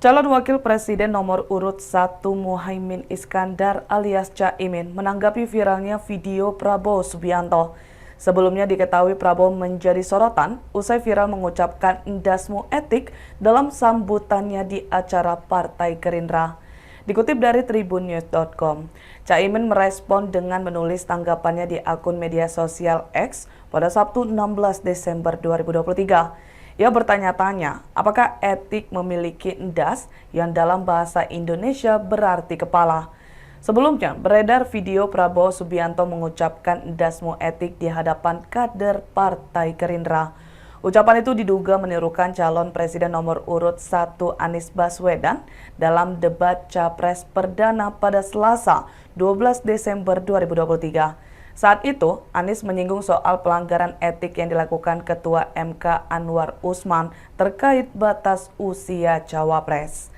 Calon Wakil Presiden nomor urut 1 Muhaimin Iskandar alias Caimin menanggapi viralnya video Prabowo Subianto. Sebelumnya diketahui Prabowo menjadi sorotan usai viral mengucapkan endasmu etik dalam sambutannya di acara Partai Gerindra. Dikutip dari tribunnews.com, Caimin merespon dengan menulis tanggapannya di akun media sosial X pada Sabtu 16 Desember 2023. Ia bertanya-tanya, apakah etik memiliki endas yang dalam bahasa Indonesia berarti kepala? Sebelumnya, beredar video Prabowo Subianto mengucapkan endasmu etik di hadapan kader Partai Gerindra. Ucapan itu diduga menirukan calon presiden nomor urut 1 Anies Baswedan dalam debat Capres Perdana pada Selasa 12 Desember 2023. Saat itu, Anies menyinggung soal pelanggaran etik yang dilakukan Ketua MK Anwar Usman terkait batas usia cawapres.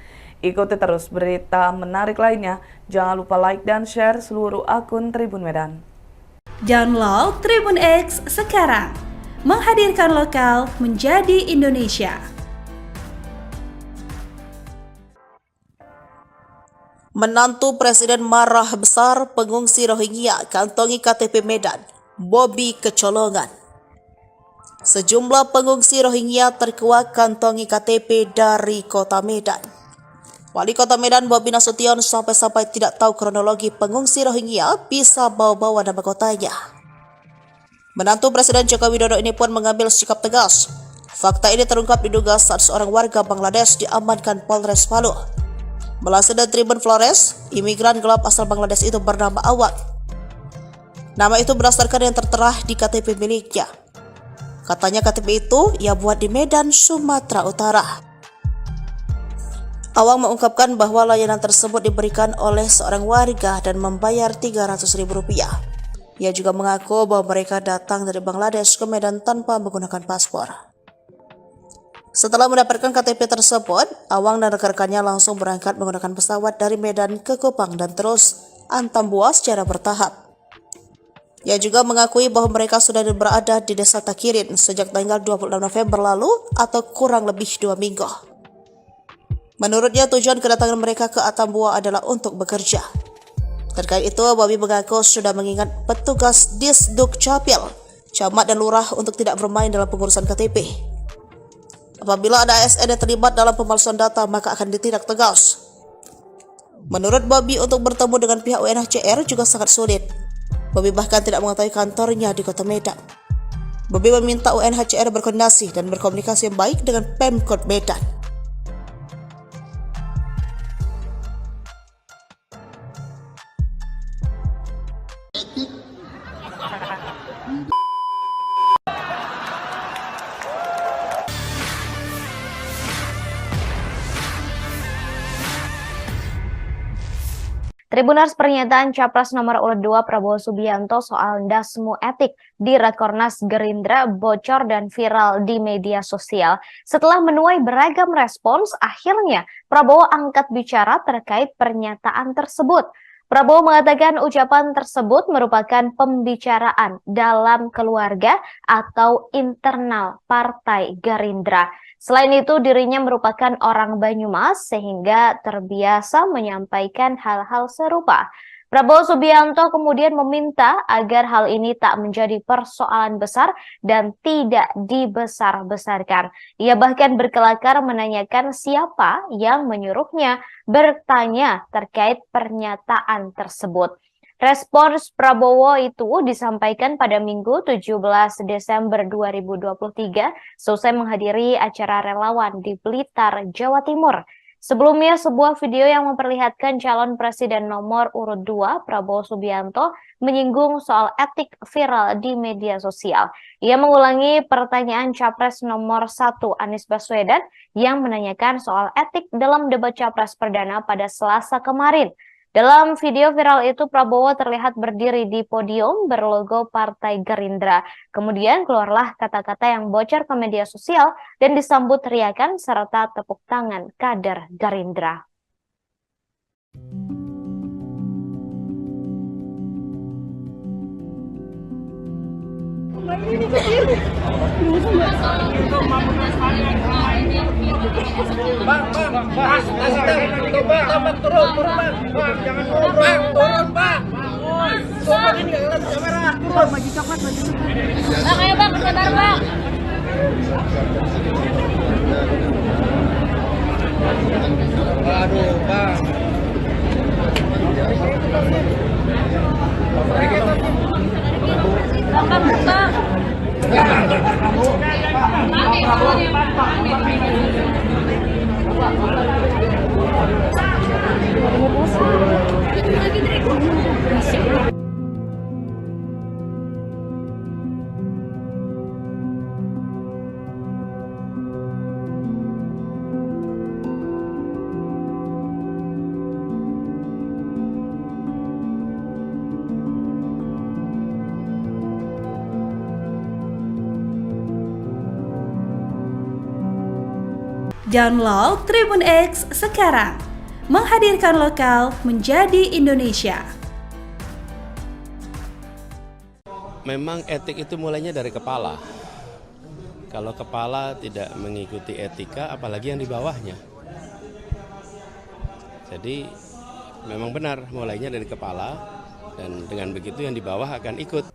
Ikuti terus berita menarik lainnya. Jangan lupa like dan share seluruh akun Tribun Medan. Download Tribun X sekarang. Menghadirkan lokal menjadi Indonesia. Menantu Presiden marah besar pengungsi Rohingya kantongi KTP Medan, Bobi kecolongan. Sejumlah pengungsi Rohingya terkuak kantongi KTP dari kota Medan. Wali Kota Medan Bobi Nasution sampai-sampai tidak tahu kronologi pengungsi Rohingya bisa bawa-bawa nama kotanya. Menantu Presiden Joko Widodo ini pun mengambil sikap tegas. Fakta ini terungkap diduga saat seorang warga Bangladesh diamankan Polres Palu. Melansir dari Tribun Flores, imigran gelap asal Bangladesh itu bernama Awang. Nama itu berdasarkan yang tertera di KTP miliknya. Katanya KTP itu ia buat di Medan, Sumatera Utara. Awang mengungkapkan bahwa layanan tersebut diberikan oleh seorang warga dan membayar Rp300.000. Ia juga mengaku bahwa mereka datang dari Bangladesh ke Medan tanpa menggunakan paspor. Setelah mendapatkan KTP tersebut, Awang dan rekan-rekannya langsung berangkat menggunakan pesawat dari Medan ke Kupang dan terus antam buah secara bertahap. Ia juga mengakui bahwa mereka sudah berada di Desa Takirin sejak tanggal 26 November lalu atau kurang lebih 2 minggu. Menurutnya tujuan kedatangan mereka ke Atambua adalah untuk bekerja. Terkait itu, Bobi mengaku sudah mengingat petugas Disduk Capil, camat dan lurah untuk tidak bermain dalam pengurusan KTP. Apabila ada ASN yang terlibat dalam pemalsuan data, maka akan ditindak tegas. Menurut Bobi, untuk bertemu dengan pihak UNHCR juga sangat sulit. Bobi bahkan tidak mengetahui kantornya di kota Medan. Bobi meminta UNHCR berkoordinasi dan berkomunikasi yang baik dengan Pemkot Medan. Tribuners, pernyataan Capres nomor urut 2 Prabowo Subianto soal endasmu etik di Rakornas Gerindra bocor dan viral di media sosial. Setelah menuai beragam respons, akhirnya Prabowo angkat bicara terkait pernyataan tersebut. Prabowo mengatakan ucapan tersebut merupakan pembicaraan dalam keluarga atau internal Partai Gerindra. Selain itu, dirinya merupakan orang Banyumas sehingga terbiasa menyampaikan hal-hal serupa. Prabowo Subianto kemudian meminta agar hal ini tak menjadi persoalan besar dan tidak dibesar-besarkan. Ia bahkan berkelakar menanyakan siapa yang menyuruhnya bertanya terkait pernyataan tersebut. Respons Prabowo itu disampaikan pada Minggu 17 Desember 2023 seusai menghadiri acara relawan di Blitar, Jawa Timur. Sebelumnya, sebuah video yang memperlihatkan calon presiden nomor urut 2 Prabowo Subianto menyinggung soal etik viral di media sosial. Ia mengulangi pertanyaan Capres nomor 1 Anies Baswedan yang menanyakan soal etik dalam debat Capres Perdana pada Selasa kemarin. Dalam video viral itu, Prabowo terlihat berdiri di podium berlogo Partai Gerindra. Kemudian keluarlah kata-kata yang bocor ke media sosial dan disambut teriakan serta tepuk tangan kader Gerindra. Download Tribun X sekarang, menghadirkan lokal menjadi Indonesia. Memang etik itu mulainya dari kepala. Kalau kepala tidak mengikuti etika, apalagi yang di bawahnya. Jadi memang benar mulainya dari kepala, dan dengan begitu yang di bawah akan ikut.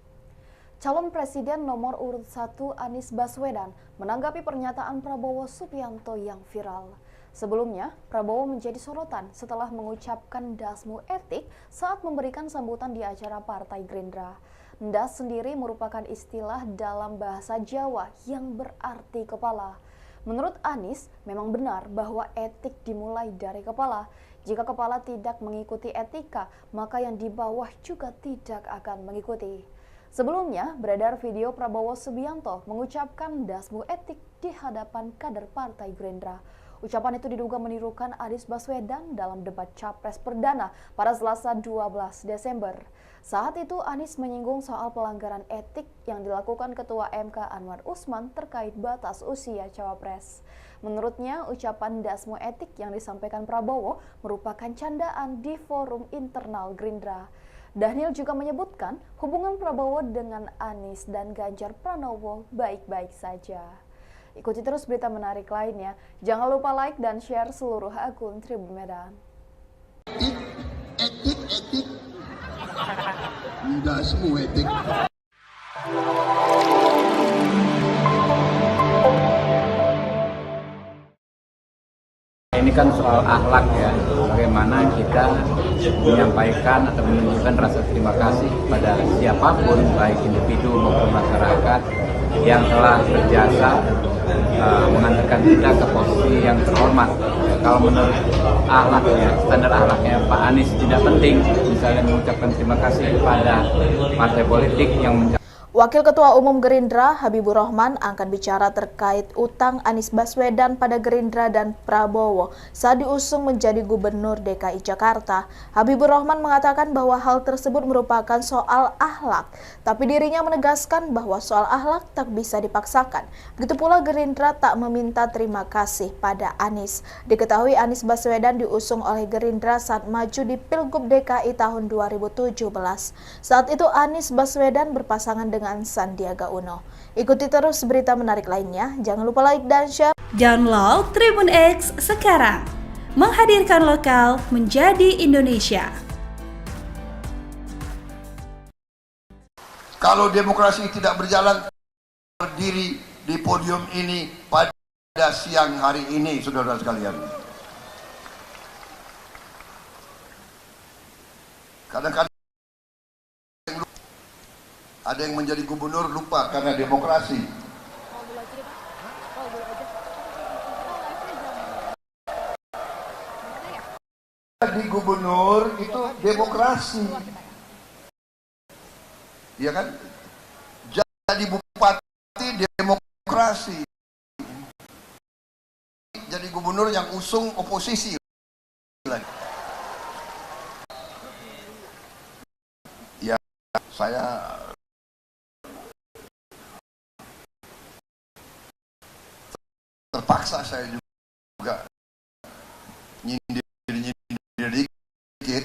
Calon Presiden nomor urut 1 Anies Baswedan menanggapi pernyataan Prabowo Subianto yang viral. Sebelumnya, Prabowo menjadi sorotan setelah mengucapkan dasmu etik saat memberikan sambutan di acara Partai Gerindra. Das sendiri merupakan istilah dalam bahasa Jawa yang berarti kepala. Menurut Anies, memang benar bahwa etik dimulai dari kepala. Jika kepala tidak mengikuti etika, maka yang di bawah juga tidak akan mengikuti. Sebelumnya, beredar video Prabowo Subianto mengucapkan dasmu etik di hadapan kader Partai Gerindra. Ucapan itu diduga menirukan Anies Baswedan dalam debat Capres perdana pada Selasa 12 Desember. Saat itu Anies menyinggung soal pelanggaran etik yang dilakukan Ketua MK Anwar Usman terkait batas usia Cawapres. Menurutnya, ucapan dasmu etik yang disampaikan Prabowo merupakan candaan di forum internal Gerindra. Daniel juga menyebutkan hubungan Prabowo dengan Anies dan Ganjar Pranowo baik-baik saja. Ikuti terus berita menarik lainnya. Jangan lupa like dan share seluruh akun Tribun Medan. Etik. Enggak semua etik. Ini kan soal akhlak ya, bagaimana kita menyampaikan atau menunjukkan rasa terima kasih pada siapapun, baik individu maupun masyarakat yang telah berjasa mengantarkan kita ke posisi yang terhormat. Kalau menurut akhlaknya, standar akhlaknya Pak Anies tidak penting misalnya mengucapkan terima kasih kepada partai politik yang Wakil Ketua Umum Gerindra Habibur Rahman akan bicara terkait utang Anies Baswedan pada Gerindra dan Prabowo saat diusung menjadi Gubernur DKI Jakarta. Habibur Rahman mengatakan bahwa hal tersebut merupakan soal akhlak, tapi dirinya menegaskan bahwa soal akhlak tak bisa dipaksakan. Begitu pula Gerindra tak meminta terima kasih pada Anies. Diketahui Anies Baswedan diusung oleh Gerindra saat maju di Pilgub DKI tahun 2017. Saat itu Anies Baswedan berpasangan dengan Sandiaga Uno. Ikuti terus berita menarik lainnya. Jangan lupa like dan share. Download Tribun X sekarang, menghadirkan lokal menjadi Indonesia. Kalau demokrasi tidak berjalan, berdiri di podium ini pada siang hari ini, saudara sekalian. Kadang-kadang ada yang menjadi gubernur lupa karena demokrasi. Di gubernur itu demokrasi, ya kan? Jadi bupati demokrasi, jadi gubernur yang usung oposisi. Ya, saya terpaksa saya juga nyindir dikit.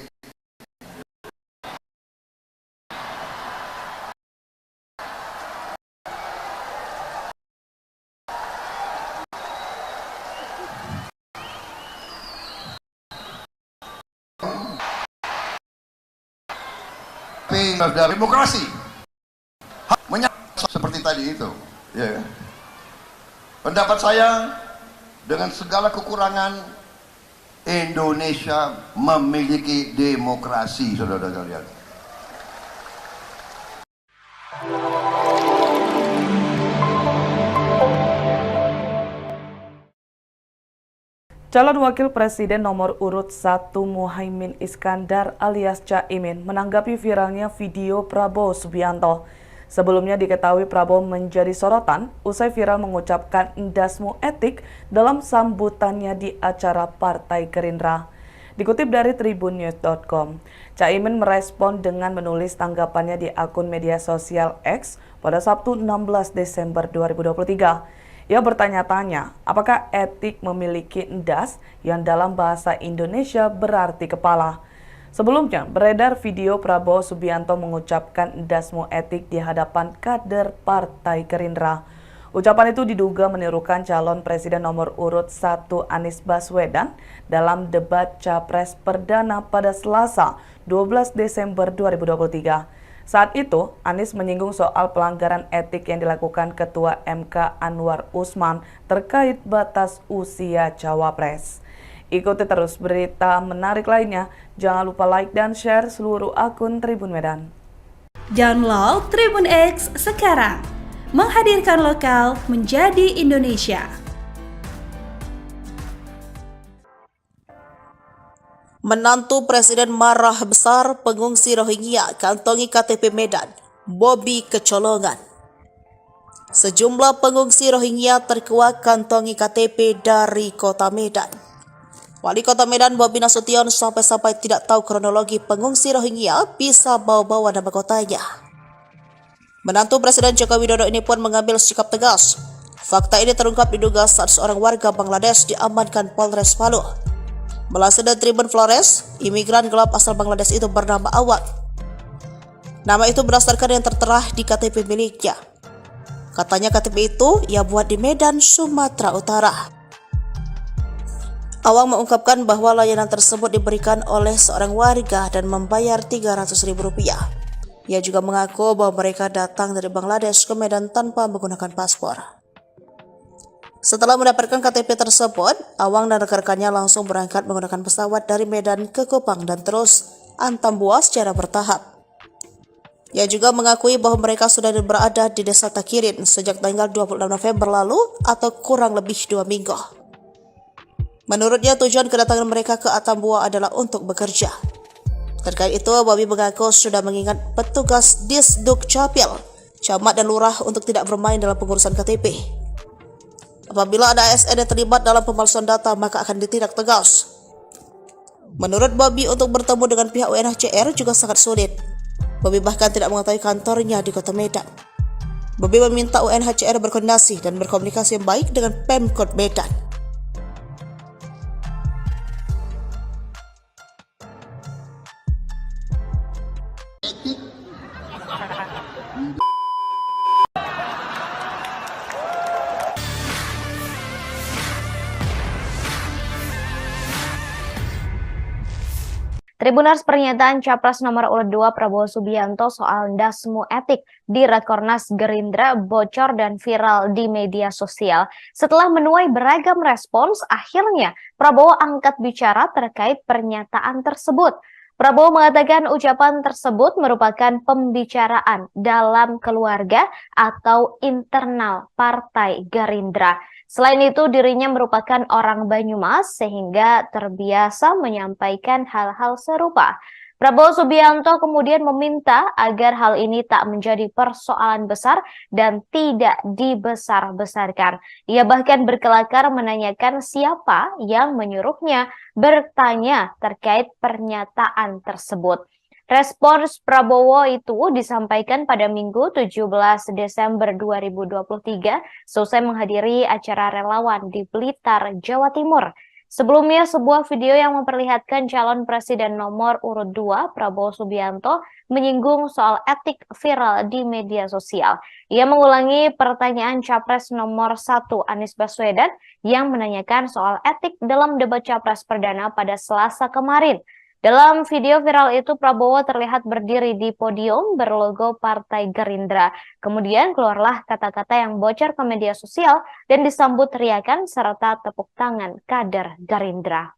Kami dari demokrasi seperti tadi itu. Ya. Pendapat saya, dengan segala kekurangan, Indonesia memiliki demokrasi, saudara sekalian. Calon Wakil Presiden nomor urut 1 Muhaimin Iskandar alias Caimin menanggapi viralnya video Prabowo Subianto. Sebelumnya diketahui Prabowo menjadi sorotan usai viral mengucapkan endasmu etik dalam sambutannya di acara Partai Gerindra. Dikutip dari tribunnews.com, Caimin merespon dengan menulis tanggapannya di akun media sosial X pada Sabtu 16 Desember 2023. Ia bertanya-tanya, apakah etik memiliki endas yang dalam bahasa Indonesia berarti kepala? Sebelumnya, beredar video Prabowo Subianto mengucapkan endasmu etik di hadapan kader Partai Gerindra. Ucapan itu diduga menirukan calon presiden nomor urut 1 Anies Baswedan dalam debat Capres Perdana pada Selasa 12 Desember 2023. Saat itu, Anies menyinggung soal pelanggaran etik yang dilakukan Ketua MK Anwar Usman terkait batas usia cawapres. Ikuti terus berita menarik lainnya. Jangan lupa like dan share seluruh akun Tribun Medan. Download Tribun X sekarang. Menghadirkan lokal menjadi Indonesia. Menantu Presiden marah besar pengungsi Rohingya kantongi KTP Medan, Bobi kecolongan. Sejumlah pengungsi Rohingya terkuak kantongi KTP dari kota Medan. Wali Kota Medan Bobi Nasution sampai-sampai tidak tahu kronologi pengungsi Rohingya bisa bawa-bawa nama kotanya. Menantu Presiden Joko Widodo ini pun mengambil sikap tegas. Fakta ini terungkap diduga saat seorang warga Bangladesh diamankan Polres Palu. Melansir dari Tribun Flores, imigran gelap asal Bangladesh itu bernama Awang. Nama itu berdasarkan yang tertera di KTP miliknya. Katanya KTP itu ia buat di Medan, Sumatera Utara. Awang mengungkapkan bahwa layanan tersebut diberikan oleh seorang warga dan membayar Rp300.000. Ia juga mengaku bahwa mereka datang dari Bangladesh ke Medan tanpa menggunakan paspor. Setelah mendapatkan KTP tersebut, Awang dan rekan-rekannya langsung berangkat menggunakan pesawat dari Medan ke Kupang dan terus antam buah secara bertahap. Ia juga mengakui bahwa mereka sudah berada di Desa Takirin sejak tanggal 26 November lalu atau kurang lebih 2 minggu. Menurutnya tujuan kedatangan mereka ke Atambua adalah untuk bekerja. Terkait itu, Bobi mengaku sudah mengingat petugas Disduk Capil, camat dan lurah untuk tidak bermain dalam pengurusan KTP. Apabila ada ASN yang terlibat dalam pemalsuan data, maka akan ditindak tegas. Menurut Bobi, untuk bertemu dengan pihak UNHCR juga sangat sulit. Bobi bahkan tidak mengetahui kantornya di kota Medan. Bobi meminta UNHCR berkoordinasi dan berkomunikasi yang baik dengan Pemkot Medan. Tribuners, pernyataan Capres nomor urut 2 Prabowo Subianto soal endasmu etik di Rakornas Gerindra bocor dan viral di media sosial. Setelah menuai beragam respons, akhirnya Prabowo angkat bicara terkait pernyataan tersebut. Prabowo mengatakan ucapan tersebut merupakan pembicaraan dalam keluarga atau internal Partai Gerindra. Selain itu, dirinya merupakan orang Banyumas sehingga terbiasa menyampaikan hal-hal serupa. Prabowo Subianto kemudian meminta agar hal ini tak menjadi persoalan besar dan tidak dibesar-besarkan. Ia bahkan berkelakar menanyakan siapa yang menyuruhnya bertanya terkait pernyataan tersebut. Respons Prabowo itu disampaikan pada Minggu 17 Desember 2023 seusai menghadiri acara relawan di Blitar, Jawa Timur. Sebelumnya, sebuah video yang memperlihatkan calon presiden nomor urut 2 Prabowo Subianto menyinggung soal etik viral di media sosial. Ia mengulangi pertanyaan Capres nomor 1 Anies Baswedan yang menanyakan soal etik dalam debat Capres Perdana pada Selasa kemarin. Dalam video viral itu, Prabowo terlihat berdiri di podium berlogo Partai Gerindra. Kemudian keluarlah kata-kata yang bocor ke media sosial dan disambut teriakan serta tepuk tangan kader Gerindra.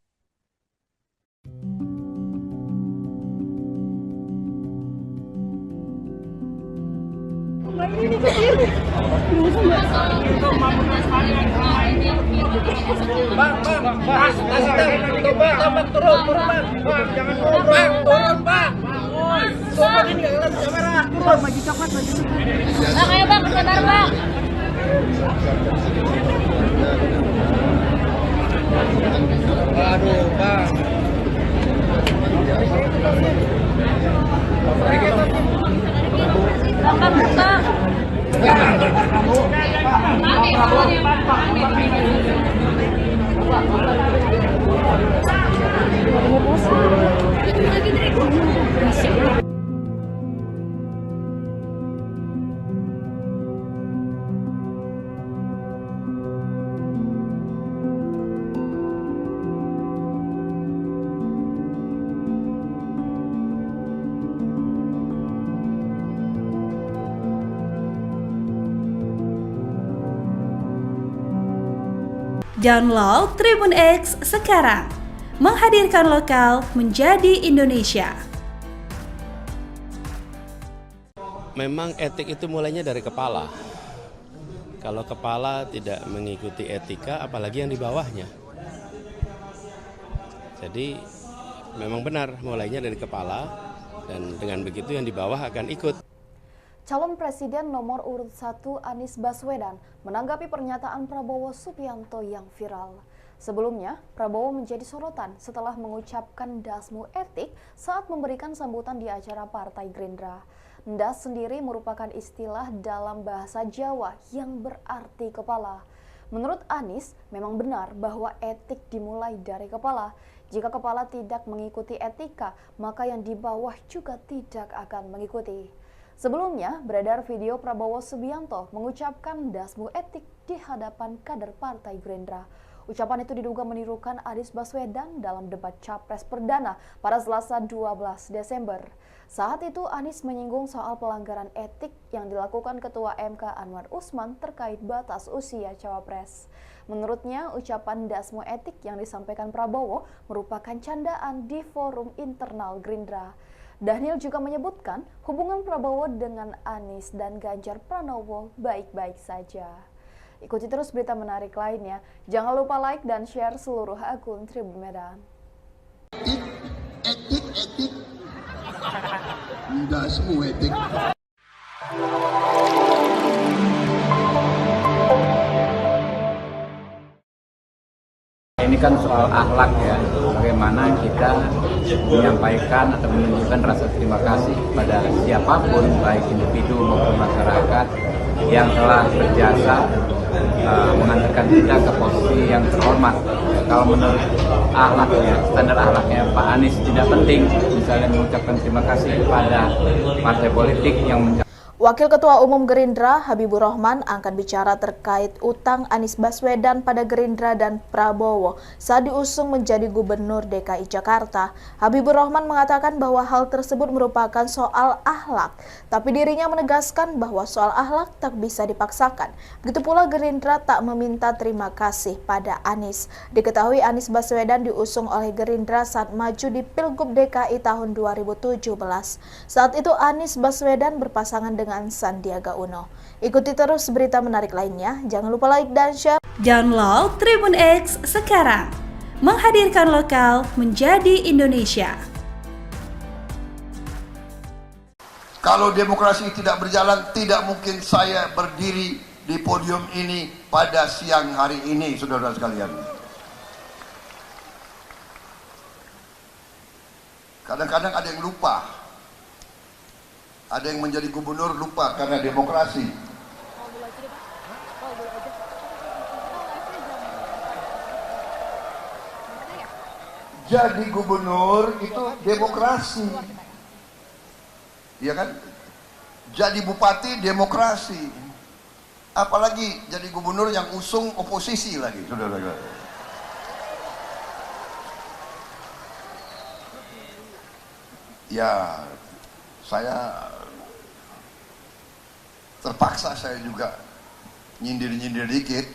Download Tribun X sekarang, menghadirkan lokal menjadi Indonesia. Memang etik itu mulainya dari kepala. Kalau kepala tidak mengikuti etika, apalagi yang di bawahnya. Jadi memang benar mulainya dari kepala, dan dengan begitu yang di bawah akan ikut. Calon Presiden nomor urut 1 Anies Baswedan menanggapi pernyataan Prabowo Subianto yang viral. Sebelumnya, Prabowo menjadi sorotan setelah mengucapkan dasmu etik saat memberikan sambutan di acara Partai Gerindra. Das sendiri merupakan istilah dalam bahasa Jawa yang berarti kepala. Menurut Anies, memang benar bahwa etik dimulai dari kepala. Jika kepala tidak mengikuti etika, maka yang di bawah juga tidak akan mengikuti. Sebelumnya, beredar video Prabowo Subianto mengucapkan dasmu etik di hadapan kader Partai Gerindra. Ucapan itu diduga menirukan Anies Baswedan dalam debat Capres Perdana pada Selasa 12 Desember. Saat itu Anies menyinggung soal pelanggaran etik yang dilakukan Ketua MK Anwar Usman terkait batas usia Cawapres. Menurutnya, ucapan dasmu etik yang disampaikan Prabowo merupakan candaan di forum internal Gerindra. Dhanil juga menyebutkan hubungan Prabowo dengan Anies dan Ganjar Pranowo baik-baik saja. Ikuti terus berita menarik lainnya. Jangan lupa like dan share seluruh akun Tribun Medan. Etik. Enggak semua etik. Ini kan soal akhlak ya, bagaimana kita menyampaikan atau menunjukkan rasa terima kasih pada siapapun, baik individu maupun masyarakat yang telah berjasa mengantarkan kita ke posisi yang terhormat. Kalau menurut akhlaknya, standar akhlaknya Pak Anies tidak penting misalnya mengucapkan terima kasih kepada partai politik yang Wakil Ketua Umum Gerindra Habibur Rahman akan bicara terkait utang Anies Baswedan pada Gerindra dan Prabowo saat diusung menjadi Gubernur DKI Jakarta. Habibur Rahman mengatakan bahwa hal tersebut merupakan soal akhlak, tapi dirinya menegaskan bahwa soal akhlak tak bisa dipaksakan. Begitu pula Gerindra tak meminta terima kasih pada Anies. Diketahui Anies Baswedan diusung oleh Gerindra saat maju di Pilgub DKI tahun 2017. Saat itu Anies Baswedan berpasangan dengan Sandiaga Uno. Ikuti terus berita menarik lainnya. Jangan lupa like dan share. Download Tribun X sekarang, menghadirkan lokal menjadi Indonesia. Kalau demokrasi tidak berjalan, tidak mungkin saya berdiri di podium ini pada siang hari ini, saudara-saudara sekalian. Kadang-kadang ada yang lupa. Ada yang menjadi gubernur lupa karena demokrasi. Jadi gubernur itu demokrasi. Ya kan? Jadi bupati demokrasi. Apalagi jadi gubernur yang usung oposisi lagi, saudara-saudara. ya saya terpaksa saya juga nyindir-nyindir dikit.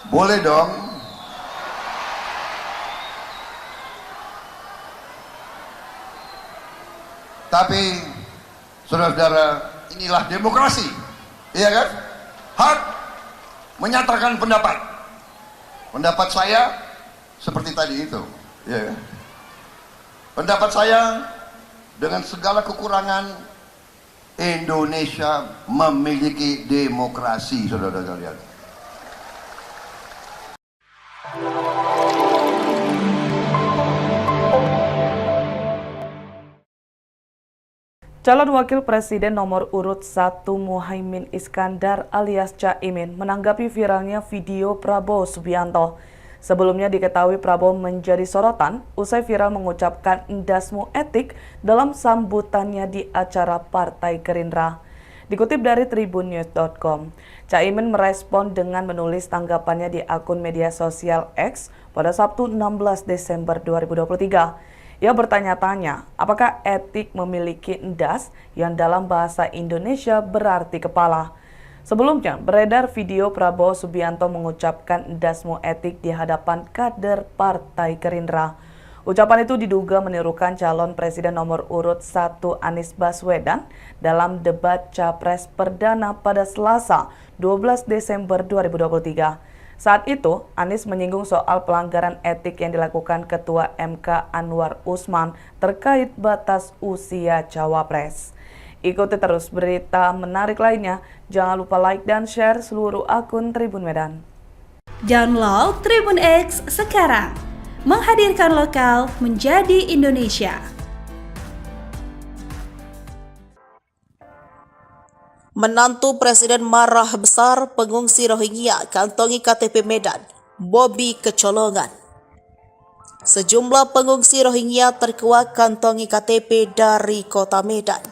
Boleh dong. Tapi saudara-saudara, inilah demokrasi. Iya kan? Hak menyatakan pendapat. Pendapat saya seperti tadi itu, ya. Pendapat saya dengan segala kekurangan, Indonesia memiliki demokrasi, saudara-saudara. Calon Wakil Presiden nomor urut 1 Muhaimin Iskandar alias Caimin menanggapi viralnya video Prabowo Subianto. Sebelumnya diketahui Prabowo menjadi sorotan usai viral mengucapkan endasmu etik dalam sambutannya di acara Partai Gerindra. Dikutip dari tribunnews.com, Caimin merespon dengan menulis tanggapannya di akun media sosial X pada Sabtu 16 Desember 2023. Ia bertanya-tanya, apakah etik memiliki endas yang dalam bahasa Indonesia berarti kepala? Sebelumnya, beredar video Prabowo Subianto mengucapkan endasmu etik di hadapan kader Partai Gerindra. Ucapan itu diduga menirukan calon presiden nomor urut 1 Anies Baswedan dalam debat Capres Perdana pada Selasa 12 Desember 2023. Saat itu, Anies menyinggung soal pelanggaran etik yang dilakukan Ketua MK Anwar Usman terkait batas usia cawapres. Ikuti terus berita menarik lainnya. Jangan lupa like dan share seluruh akun Tribun Medan. Download Tribun X sekarang. Menghadirkan lokal menjadi Indonesia. Menantu Presiden marah besar pengungsi Rohingya kantongi KTP Medan, Bobi kecolongan. Sejumlah pengungsi Rohingya terkuak kantongi KTP dari kota Medan.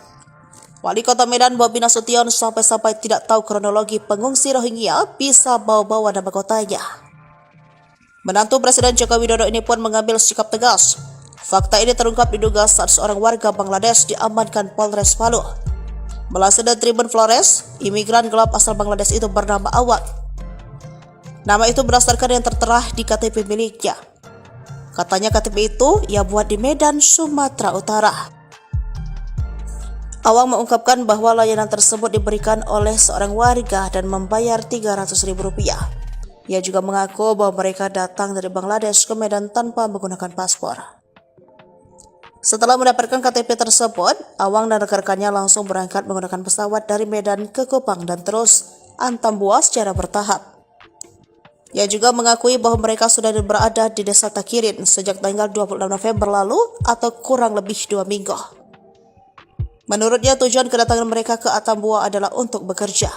Wali Kota Medan Bobi Nasution sampai-sampai tidak tahu kronologi pengungsi Rohingya bisa bawa-bawa nama kotanya. Menantu Presiden Joko Widodo ini pun mengambil sikap tegas. Fakta ini terungkap diduga saat seorang warga Bangladesh diamankan Polres Palu. Melansir dari Tribun Flores, imigran gelap asal Bangladesh itu bernama Awad. Nama itu berdasarkan yang tertera di KTP miliknya. Katanya KTP itu ia buat di Medan, Sumatera Utara. Awang mengungkapkan bahwa layanan tersebut diberikan oleh seorang warga dan membayar Rp300.000. Ia juga mengaku bahwa mereka datang dari Bangladesh ke Medan tanpa menggunakan paspor. Setelah mendapatkan KTP tersebut, Awang dan rekan-rekannya langsung berangkat menggunakan pesawat dari Medan ke Kupang dan terus antam buah secara bertahap. Ia juga mengakui bahwa mereka sudah berada di Desa Takirin sejak tanggal 26 November lalu atau kurang lebih 2 minggu. Menurutnya tujuan kedatangan mereka ke Atambua adalah untuk bekerja.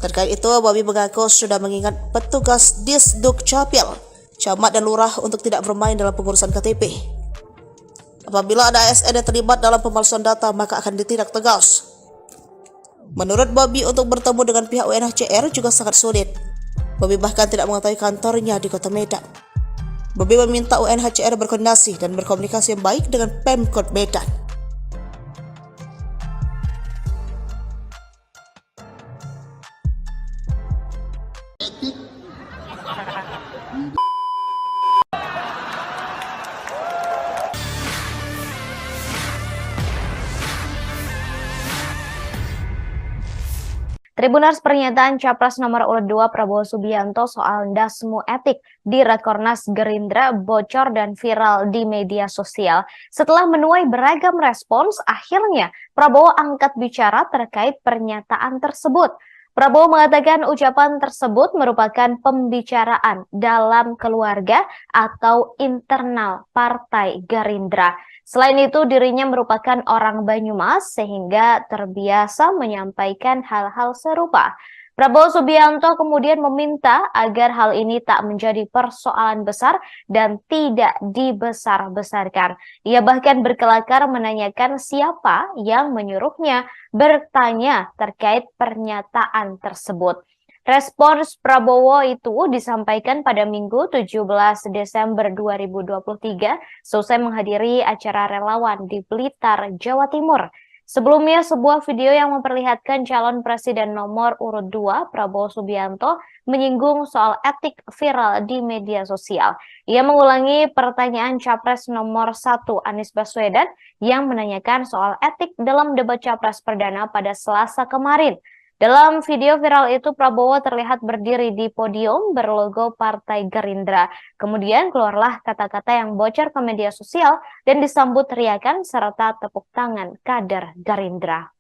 Terkait itu, Bobi mengaku sudah mengingat petugas Disduk Capil, camat dan lurah untuk tidak bermain dalam pengurusan KTP. Apabila ada ASN yang terlibat dalam pemalsuan data, maka akan ditindak tegas. Menurut Bobi, untuk bertemu dengan pihak UNHCR juga sangat sulit. Bobi bahkan tidak mengetahui kantornya di kota Medan. Bobi meminta UNHCR berkoordinasi dan berkomunikasi yang baik dengan Pemkot Medan. Tribuners, pernyataan Capres nomor urut 2 Prabowo Subianto soal endasmu etik di Rakornas Gerindra bocor dan viral di media sosial. Setelah menuai beragam respons, akhirnya Prabowo angkat bicara terkait pernyataan tersebut. Prabowo mengatakan ucapan tersebut merupakan pembicaraan dalam keluarga atau internal Partai Gerindra. Selain itu, dirinya merupakan orang Banyumas sehingga terbiasa menyampaikan hal-hal serupa. Prabowo Subianto kemudian meminta agar hal ini tak menjadi persoalan besar dan tidak dibesar-besarkan. Ia bahkan berkelakar menanyakan siapa yang menyuruhnya bertanya terkait pernyataan tersebut. Respons Prabowo itu disampaikan pada Minggu 17 Desember 2023 selesai menghadiri acara relawan di Blitar, Jawa Timur. Sebelumnya, sebuah video yang memperlihatkan calon presiden nomor urut 2, Prabowo Subianto, menyinggung soal etik viral di media sosial. Ia mengulangi pertanyaan Capres nomor 1, Anies Baswedan, yang menanyakan soal etik dalam debat Capres perdana pada Selasa kemarin. Dalam video viral itu, Prabowo terlihat berdiri di podium berlogo Partai Gerindra. Kemudian keluarlah kata-kata yang bocor ke media sosial dan disambut teriakan serta tepuk tangan kader Gerindra.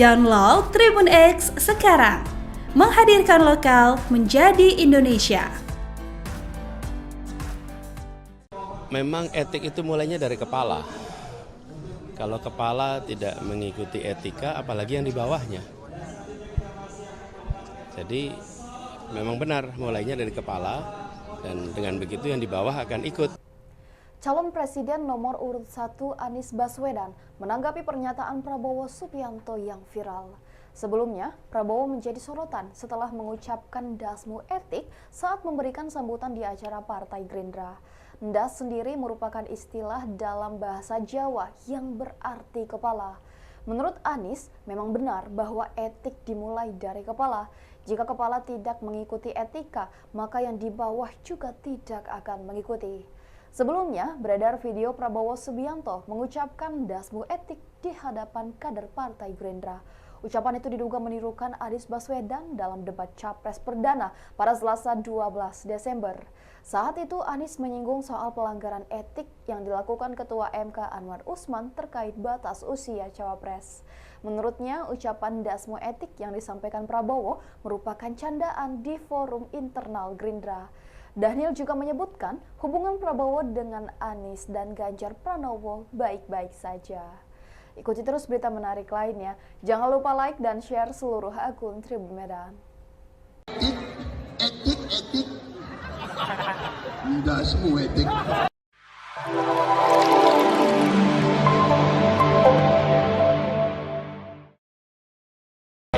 Download Tribun X sekarang, menghadirkan lokal menjadi Indonesia. Memang etik itu mulainya dari kepala. Kalau kepala tidak mengikuti etika, apalagi yang di bawahnya. Jadi memang benar mulainya dari kepala, dan dengan begitu yang di bawah akan ikut. Calon Presiden nomor urut 1 Anies Baswedan menanggapi pernyataan Prabowo Subianto yang viral. Sebelumnya, Prabowo menjadi sorotan setelah mengucapkan dasmu etik saat memberikan sambutan di acara Partai Gerindra. Das sendiri merupakan istilah dalam bahasa Jawa yang berarti kepala. Menurut Anies, memang benar bahwa etik dimulai dari kepala. Jika kepala tidak mengikuti etika, maka yang di bawah juga tidak akan mengikuti. Sebelumnya, beredar video Prabowo Subianto mengucapkan dasmu etik di hadapan kader Partai Gerindra. Ucapan itu diduga menirukan Anies Baswedan dalam debat Capres perdana pada Selasa 12 Desember. Saat itu Anies menyinggung soal pelanggaran etik yang dilakukan Ketua MK Anwar Usman terkait batas usia Cawapres. Menurutnya, ucapan dasmu etik yang disampaikan Prabowo merupakan candaan di forum internal Gerindra. Daniel juga menyebutkan hubungan Prabowo dengan Anies dan Ganjar Pranowo baik-baik saja. Ikuti terus berita menarik lainnya. Jangan lupa like dan share seluruh akun Tribun Medan. Etik. Enggak semua etik.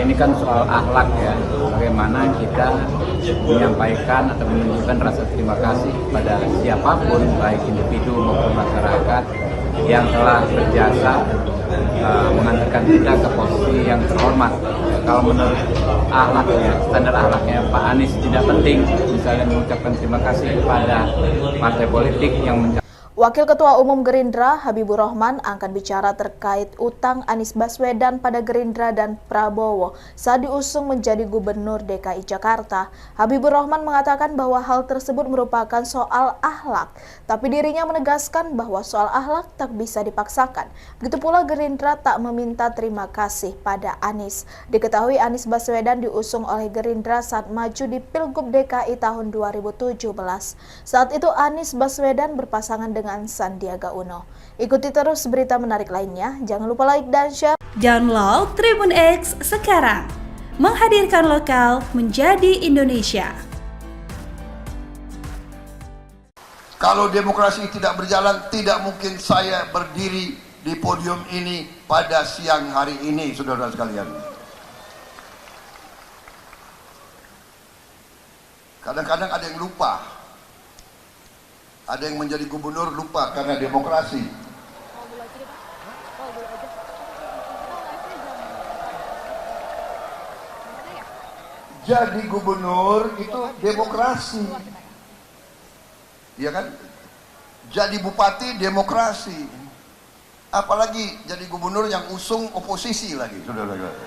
Ini kan soal akhlak ya, bagaimana kita menyampaikan atau menunjukkan rasa terima kasih pada siapapun, baik individu maupun masyarakat yang telah berjasa mengantarkan kita ke posisi yang terhormat. Kalau menurut akhlaknya, standar akhlaknya Pak Anies tidak penting misalnya mengucapkan terima kasih kepada partai politik yang Wakil Ketua Umum Gerindra Habibur Rahman akan bicara terkait utang Anies Baswedan pada Gerindra dan Prabowo saat diusung menjadi Gubernur DKI Jakarta. Habibur Rahman mengatakan bahwa hal tersebut merupakan soal akhlak, tapi dirinya menegaskan bahwa soal akhlak tak bisa dipaksakan. Begitu pula Gerindra tak meminta terima kasih pada Anies. Diketahui Anies Baswedan diusung oleh Gerindra saat maju di Pilgub DKI tahun 2017. Saat itu Anies Baswedan berpasangan dengan Sandiaga Uno. Ikuti terus berita menarik lainnya. Jangan lupa like dan share. Download Tribun X sekarang, menghadirkan lokal menjadi Indonesia. Kalau demokrasi tidak berjalan, tidak mungkin saya berdiri di podium ini pada siang hari ini, saudara-saudara sekalian. Kadang-kadang ada yang lupa Ada yang menjadi gubernur lupa karena demokrasi. Jadi gubernur itu demokrasi. Ya kan? Jadi bupati demokrasi. Apalagi jadi gubernur yang usung oposisi lagi, saudara-saudara.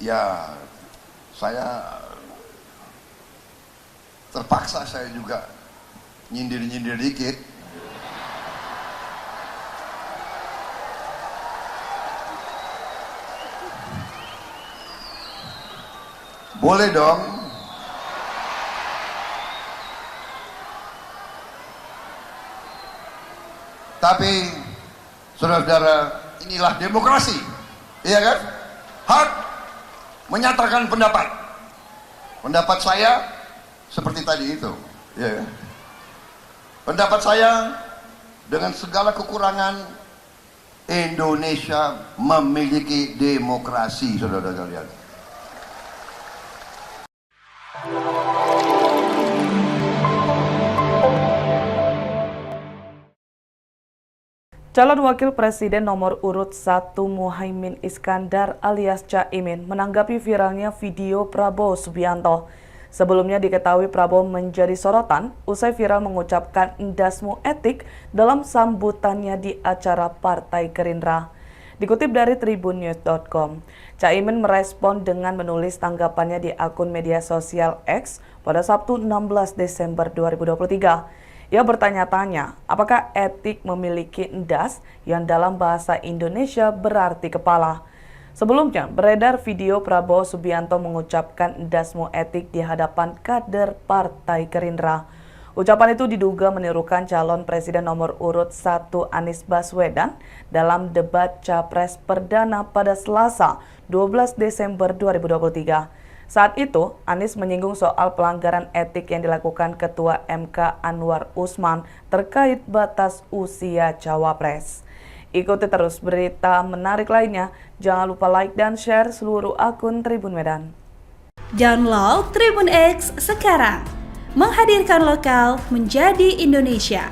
Ya, terpaksa saya juga nyindir-nyindir dikit. Boleh dong. Tapi, saudara-saudara, inilah demokrasi. Iya kan? Hak menyatakan pendapat. Pendapat saya seperti tadi itu. Ya. Pendapat saya dengan segala kekurangan, Indonesia memiliki demokrasi, saudara-saudara sekalian. Calon Wakil Presiden nomor urut 1 Muhaimin Iskandar alias Caimin menanggapi viralnya video Prabowo Subianto. Sebelumnya diketahui Prabowo menjadi sorotan usai viral mengucapkan endasmu etik dalam sambutannya di acara Partai Gerindra. Dikutip dari tribunnews.com, Caimin merespon dengan menulis tanggapannya di akun media sosial X pada Sabtu 16 Desember 2023. Ia bertanya-tanya, apakah etik memiliki endas yang dalam bahasa Indonesia berarti kepala? Sebelumnya, beredar video Prabowo Subianto mengucapkan endasmu etik di hadapan kader Partai Gerindra. Ucapan itu diduga menirukan calon presiden nomor urut 1 Anies Baswedan dalam debat Capres Perdana pada Selasa 12 Desember 2023. Saat itu, Anies menyinggung soal pelanggaran etik yang dilakukan Ketua MK Anwar Usman terkait batas usia cawapres. Ikuti terus berita menarik lainnya. Jangan lupa like dan share seluruh akun Tribun Medan. Download Tribun X sekarang. Menghadirkan lokal menjadi Indonesia.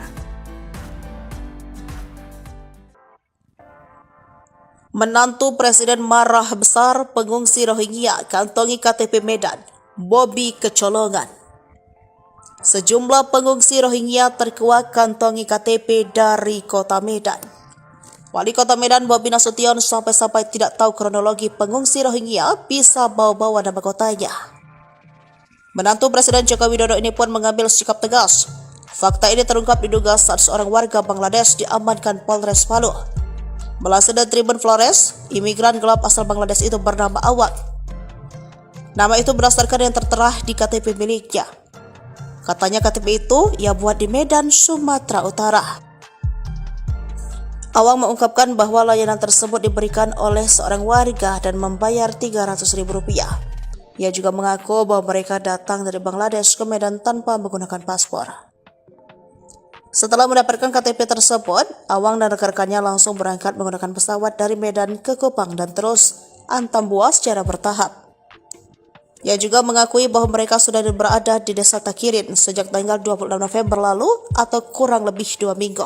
Menantu Presiden marah besar pengungsi Rohingya kantongi KTP Medan, Bobi kecolongan. Sejumlah pengungsi Rohingya terkuak kantongi KTP dari kota Medan. Wali Kota Medan Bobi Nasution sampai-sampai tidak tahu kronologi pengungsi Rohingya bisa bawa-bawa nama kotanya. Menantu Presiden Joko Widodo ini pun mengambil sikap tegas. Fakta ini terungkap diduga saat seorang warga Bangladesh diamankan Polres Palu. Melansir dari Tribun Flores, imigran gelap asal Bangladesh itu bernama Awad. Nama itu berdasarkan yang tertera di KTP miliknya. Katanya KTP itu ia buat di Medan, Sumatera Utara. Awang mengungkapkan bahwa layanan tersebut diberikan oleh seorang warga dan membayar Rp300.000. Ia juga mengaku bahwa mereka datang dari Bangladesh ke Medan tanpa menggunakan paspor. Setelah mendapatkan KTP tersebut, Awang dan rekan-rekannya langsung berangkat menggunakan pesawat dari Medan ke Kupang dan terus antam buah secara bertahap. Ia juga mengakui bahwa mereka sudah berada di Desa Takirin sejak tanggal 26 November lalu atau kurang lebih 2 minggu.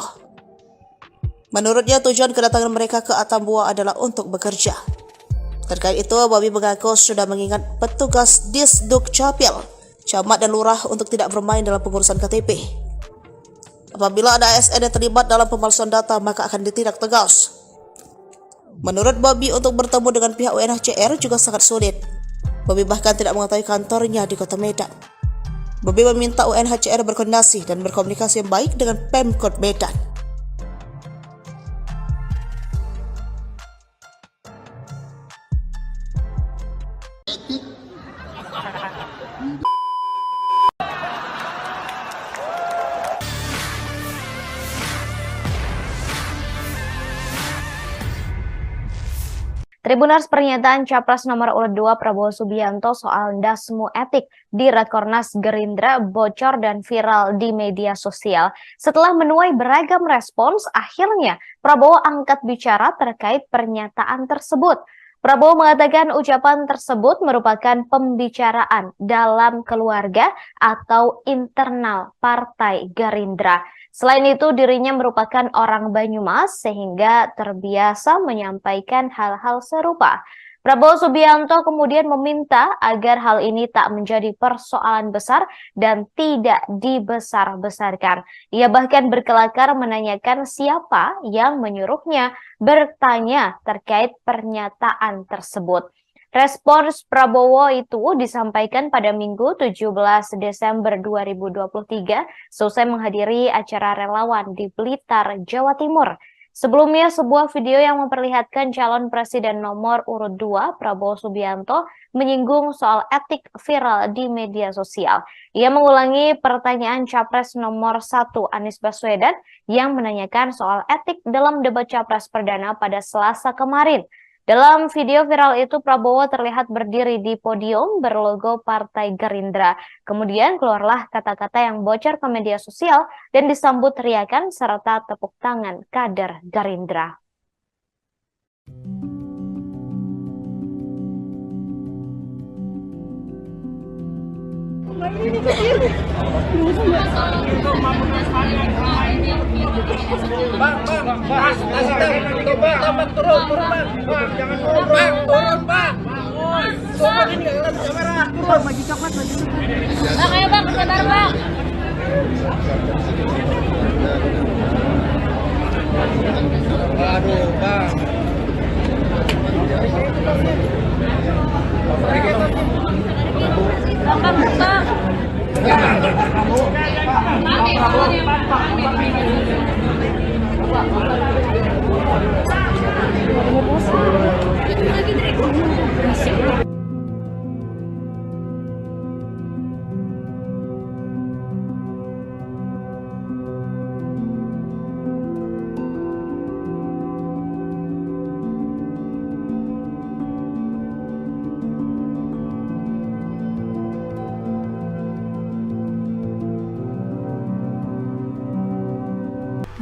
Menurutnya tujuan kedatangan mereka ke Atambua adalah untuk bekerja. Terkait itu, Bobi mengaku sudah mengingat petugas Disduk Capil, camat dan lurah untuk tidak bermain dalam pengurusan KTP. Apabila ada ASN yang terlibat dalam pemalsuan data, maka akan ditindak tegas. Menurut Bobi, untuk bertemu dengan pihak UNHCR juga sangat sulit. Bobi bahkan tidak mengetahui kantornya di kota Medan. Bobi meminta UNHCR berkoordinasi dan berkomunikasi yang baik dengan Pemkot Medan. Tribuners, pernyataan Capres nomor urut 2 Prabowo Subianto soal endasmu etik di Rakornas Gerindra bocor dan viral di media sosial. Setelah menuai beragam respons, akhirnya Prabowo angkat bicara terkait pernyataan tersebut. Prabowo mengatakan ucapan tersebut merupakan pembicaraan dalam keluarga atau internal Partai Gerindra. Selain itu, dirinya merupakan orang Banyumas sehingga terbiasa menyampaikan hal-hal serupa. Prabowo Subianto kemudian meminta agar hal ini tak menjadi persoalan besar dan tidak dibesar-besarkan. Ia bahkan berkelakar menanyakan siapa yang menyuruhnya bertanya terkait pernyataan tersebut. Respons Prabowo itu disampaikan pada Minggu 17 Desember 2023 seusai menghadiri acara relawan di Blitar, Jawa Timur. Sebelumnya, sebuah video yang memperlihatkan calon presiden nomor urut 2, Prabowo Subianto, menyinggung soal etik viral di media sosial. Ia mengulangi pertanyaan Capres nomor 1, Anies Baswedan, yang menanyakan soal etik dalam debat Capres perdana pada Selasa kemarin. Dalam video viral itu, Prabowo terlihat berdiri di podium berlogo Partai Gerindra. Kemudian keluarlah kata-kata yang bocor ke media sosial dan disambut teriakan serta tepuk tangan kader Gerindra.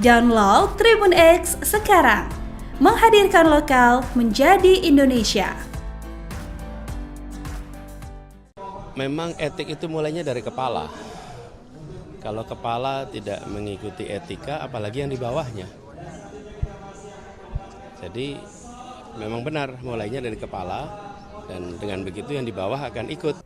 Download Tribun X sekarang, menghadirkan lokal menjadi Indonesia. Memang etik itu mulainya dari kepala. Kalau kepala tidak mengikuti etika, apalagi yang di bawahnya. Jadi memang benar mulainya dari kepala, dan dengan begitu yang di bawah akan ikut.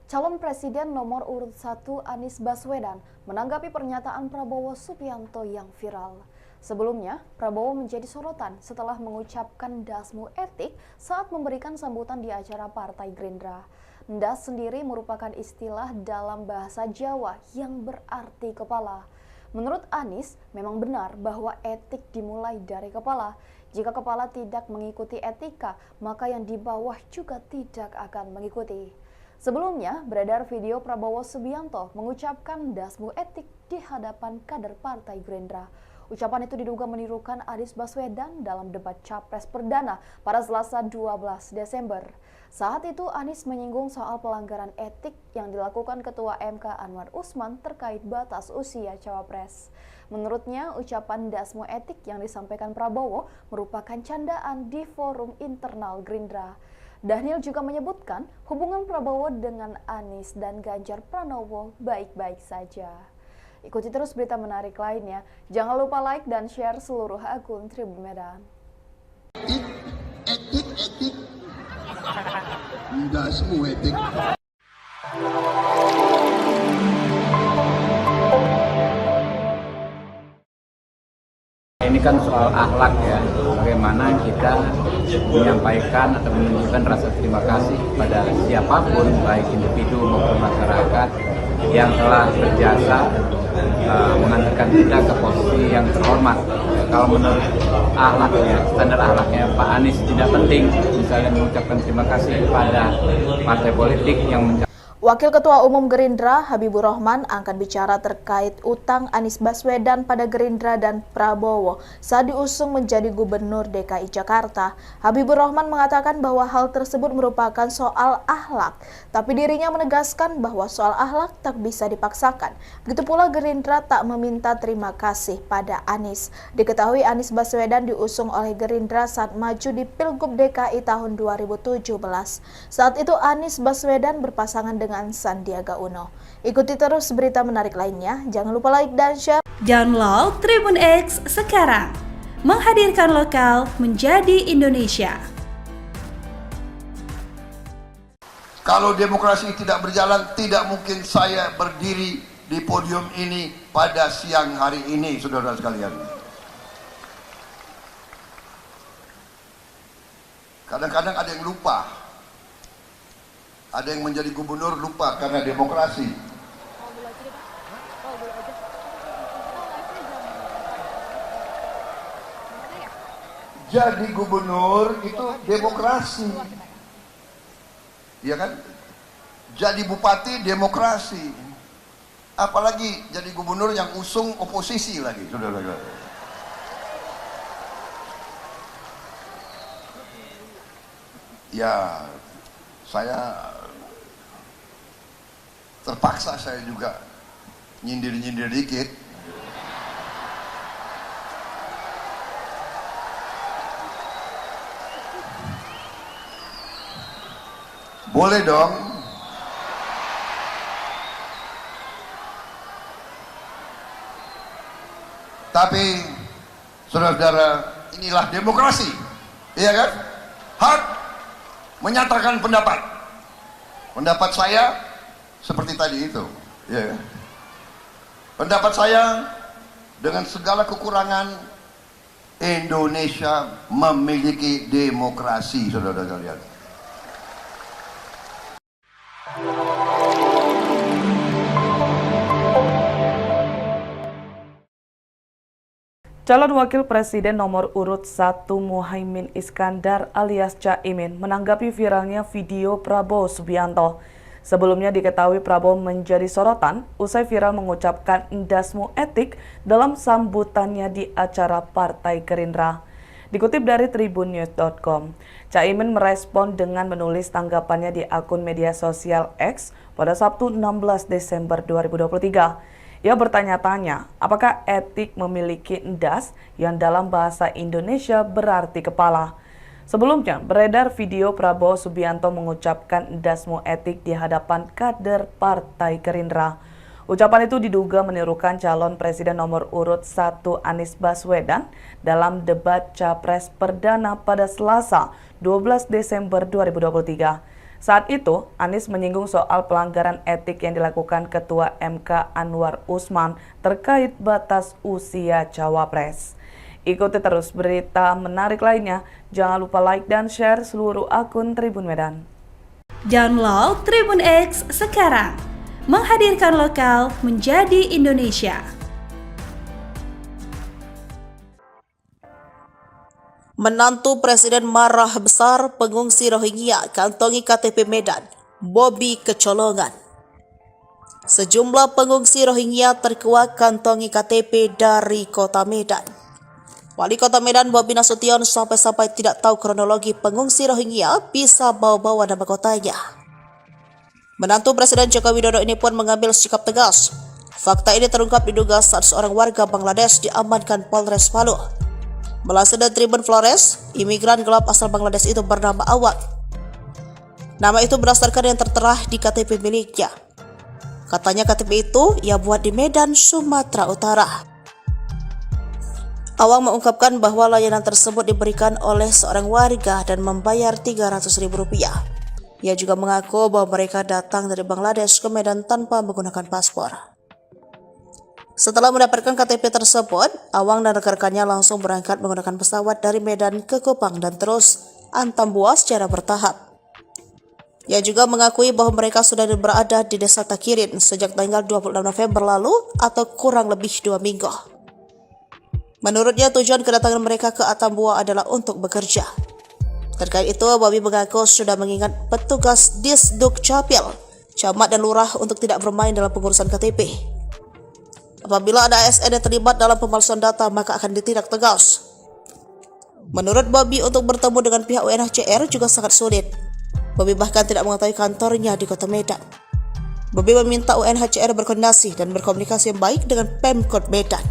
Calon Presiden nomor urut 1 Anies Baswedan menanggapi pernyataan Prabowo Subianto yang viral. Sebelumnya, Prabowo menjadi sorotan setelah mengucapkan dasmu etik saat memberikan sambutan di acara Partai Gerindra. Das sendiri merupakan istilah dalam bahasa Jawa yang berarti kepala. Menurut Anies, memang benar bahwa etik dimulai dari kepala. Jika kepala tidak mengikuti etika, maka yang di bawah juga tidak akan mengikuti. Sebelumnya, beredar video Prabowo Subianto mengucapkan dasmu etik di hadapan kader Partai Gerindra. Ucapan itu diduga menirukan Anies Baswedan dalam debat Capres perdana pada Selasa 12 Desember. Saat itu Anies menyinggung soal pelanggaran etik yang dilakukan Ketua MK Anwar Usman terkait batas usia Cawapres. Menurutnya, ucapan dasmu etik yang disampaikan Prabowo merupakan candaan di forum internal Gerindra. Daniel juga menyebutkan hubungan Prabowo dengan Anies dan Ganjar Pranowo baik-baik saja. Ikuti terus berita menarik lainnya. Jangan lupa like dan share seluruh akun Tribun Medan. Etik. Enggak semua etik. Ini kan soal akhlak ya, bagaimana kita menyampaikan atau menunjukkan rasa terima kasih pada siapapun, baik individu maupun masyarakat yang telah berjasa mengantarkan kita ke posisi yang terhormat. Kalau menurut akhlaknya, standar akhlaknya Pak Anies tidak penting misalnya mengucapkan terima kasih kepada partai politik yang Wakil Ketua Umum Gerindra Habibur Rahman akan bicara terkait utang Anies Baswedan pada Gerindra dan Prabowo saat diusung menjadi Gubernur DKI Jakarta. Habibur Rahman mengatakan bahwa hal tersebut merupakan soal akhlak, tapi dirinya menegaskan bahwa soal akhlak tak bisa dipaksakan. Begitu pula Gerindra tak meminta terima kasih pada Anies. Diketahui Anies Baswedan diusung oleh Gerindra saat maju di Pilgub DKI tahun 2017. Saat itu Anies Baswedan berpasangan dengan Sandiaga Uno. Ikuti terus berita menarik lainnya. Jangan lupa like dan share. Download Tribun X sekarang. Menghadirkan lokal menjadi Indonesia. Kalau demokrasi tidak berjalan, tidak mungkin saya berdiri di podium ini pada siang hari ini, saudara sekalian. Kadang-kadang ada yang lupa. Ada yang menjadi gubernur lupa karena demokrasi. Jadi gubernur itu demokrasi. Iya kan? Jadi bupati demokrasi. Apalagi jadi gubernur yang usung oposisi lagi, saudara-saudara. Ya, saya terpaksa saya juga nyindir-nyindir dikit. Boleh dong. Tapi saudara-saudara, inilah demokrasi. Iya kan? Hak menyatakan pendapat. Pendapat saya seperti tadi itu, ya. Pendapat saya dengan segala kekurangan, Indonesia memiliki demokrasi, saudara-saudara sekalian. Calon Wakil Presiden nomor urut 1 Muhaimin Iskandar alias Caimin menanggapi viralnya video Prabowo Subianto. Sebelumnya diketahui Prabowo menjadi sorotan usai viral mengucapkan endasmu etik dalam sambutannya di acara Partai Gerindra. Dikutip dari tribunnews.com, Caimin merespon dengan menulis tanggapannya di akun media sosial X pada Sabtu 16 Desember 2023. Ia bertanya-tanya, apakah etik memiliki endas yang dalam bahasa Indonesia berarti kepala? Sebelumnya, beredar video Prabowo Subianto mengucapkan endasmu etik di hadapan kader Partai Gerindra. Ucapan itu diduga menirukan calon presiden nomor urut 1 Anies Baswedan dalam debat Capres Perdana pada Selasa 12 Desember 2023. Saat itu, Anies menyinggung soal pelanggaran etik yang dilakukan Ketua MK Anwar Usman terkait batas usia cawapres. Ikuti terus berita menarik lainnya. Jangan lupa like dan share seluruh akun Tribun Medan. Download Tribun X sekarang. Menghadirkan lokal menjadi Indonesia. Menantu Presiden marah besar pengungsi Rohingya kantongi KTP Medan, Bobi kecolongan. Sejumlah pengungsi Rohingya terkuak kantongi KTP dari kota Medan. Wali Kota Medan Bobi Nasution sampai-sampai tidak tahu kronologi pengungsi Rohingya bisa bawa-bawa nama kotanya. Menantu Presiden Joko Widodo ini pun mengambil sikap tegas. Fakta ini terungkap diduga saat seorang warga Bangladesh diamankan Polres Palu. Melansir dari Tribun Flores, imigran gelap asal Bangladesh itu bernama Awad. Nama itu berdasarkan yang tertera di KTP miliknya. Katanya KTP itu ia buat di Medan, Sumatera Utara. Awang mengungkapkan bahwa layanan tersebut diberikan oleh seorang warga dan membayar Rp300.000. Ia juga mengaku bahwa mereka datang dari Bangladesh ke Medan tanpa menggunakan paspor. Setelah mendapatkan KTP tersebut, Awang dan rekan-rekannya langsung berangkat menggunakan pesawat dari Medan ke Kupang dan terus antam buah secara bertahap. Ia juga mengakui bahwa mereka sudah berada di Desa Takirin sejak tanggal 26 November lalu atau kurang lebih 2 minggu. Menurutnya tujuan kedatangan mereka ke Atambua adalah untuk bekerja. Terkait itu, Bobi mengaku sudah mengingat petugas Disduk Capil camat dan lurah untuk tidak bermain dalam pengurusan KTP. Apabila ada ASN yang terlibat dalam pemalsuan data, maka akan ditindak tegas. Menurut Bobby, untuk bertemu dengan pihak UNHCR juga sangat sulit. Bobby bahkan tidak mengetahui kantornya di Kota Medan. Bobby meminta UNHCR berkoordinasi dan berkomunikasi yang baik dengan Pemkot Medan.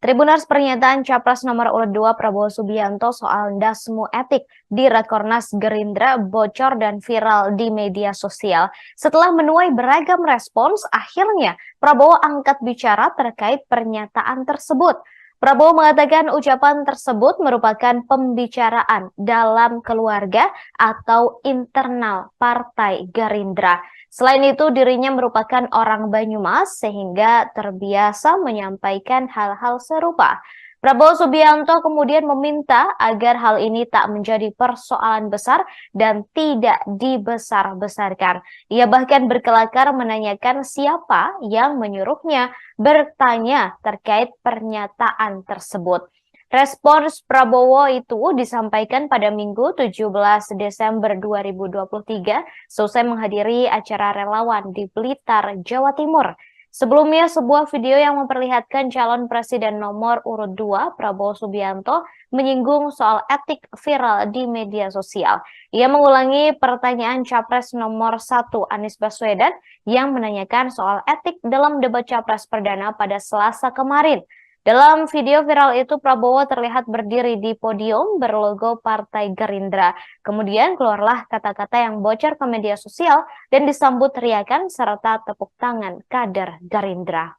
Tribuners, pernyataan Capres nomor urut 2 Prabowo Subianto soal dasmu etik di Rakornas Gerindra bocor dan viral di media sosial. Setelah menuai beragam respons, akhirnya Prabowo angkat bicara terkait pernyataan tersebut. Prabowo mengatakan ucapan tersebut merupakan pembicaraan dalam keluarga atau internal Partai Gerindra. Selain itu, dirinya merupakan orang Banyumas sehingga terbiasa menyampaikan hal-hal serupa. Prabowo Subianto kemudian meminta agar hal ini tak menjadi persoalan besar dan tidak dibesar-besarkan. Ia bahkan berkelakar menanyakan siapa yang menyuruhnya bertanya terkait pernyataan tersebut. Respons Prabowo itu disampaikan pada Minggu 17 Desember 2023 seusai menghadiri acara relawan di Blitar, Jawa Timur. Sebelumnya, sebuah video yang memperlihatkan calon presiden nomor urut 2 Prabowo Subianto menyinggung soal etik viral di media sosial. Ia mengulangi pertanyaan Capres nomor 1 Anies Baswedan yang menanyakan soal etik dalam debat Capres perdana pada Selasa kemarin. Dalam video viral itu, Prabowo terlihat berdiri di podium berlogo Partai Gerindra. Kemudian keluarlah kata-kata yang bocor ke media sosial dan disambut teriakan serta tepuk tangan kader Gerindra.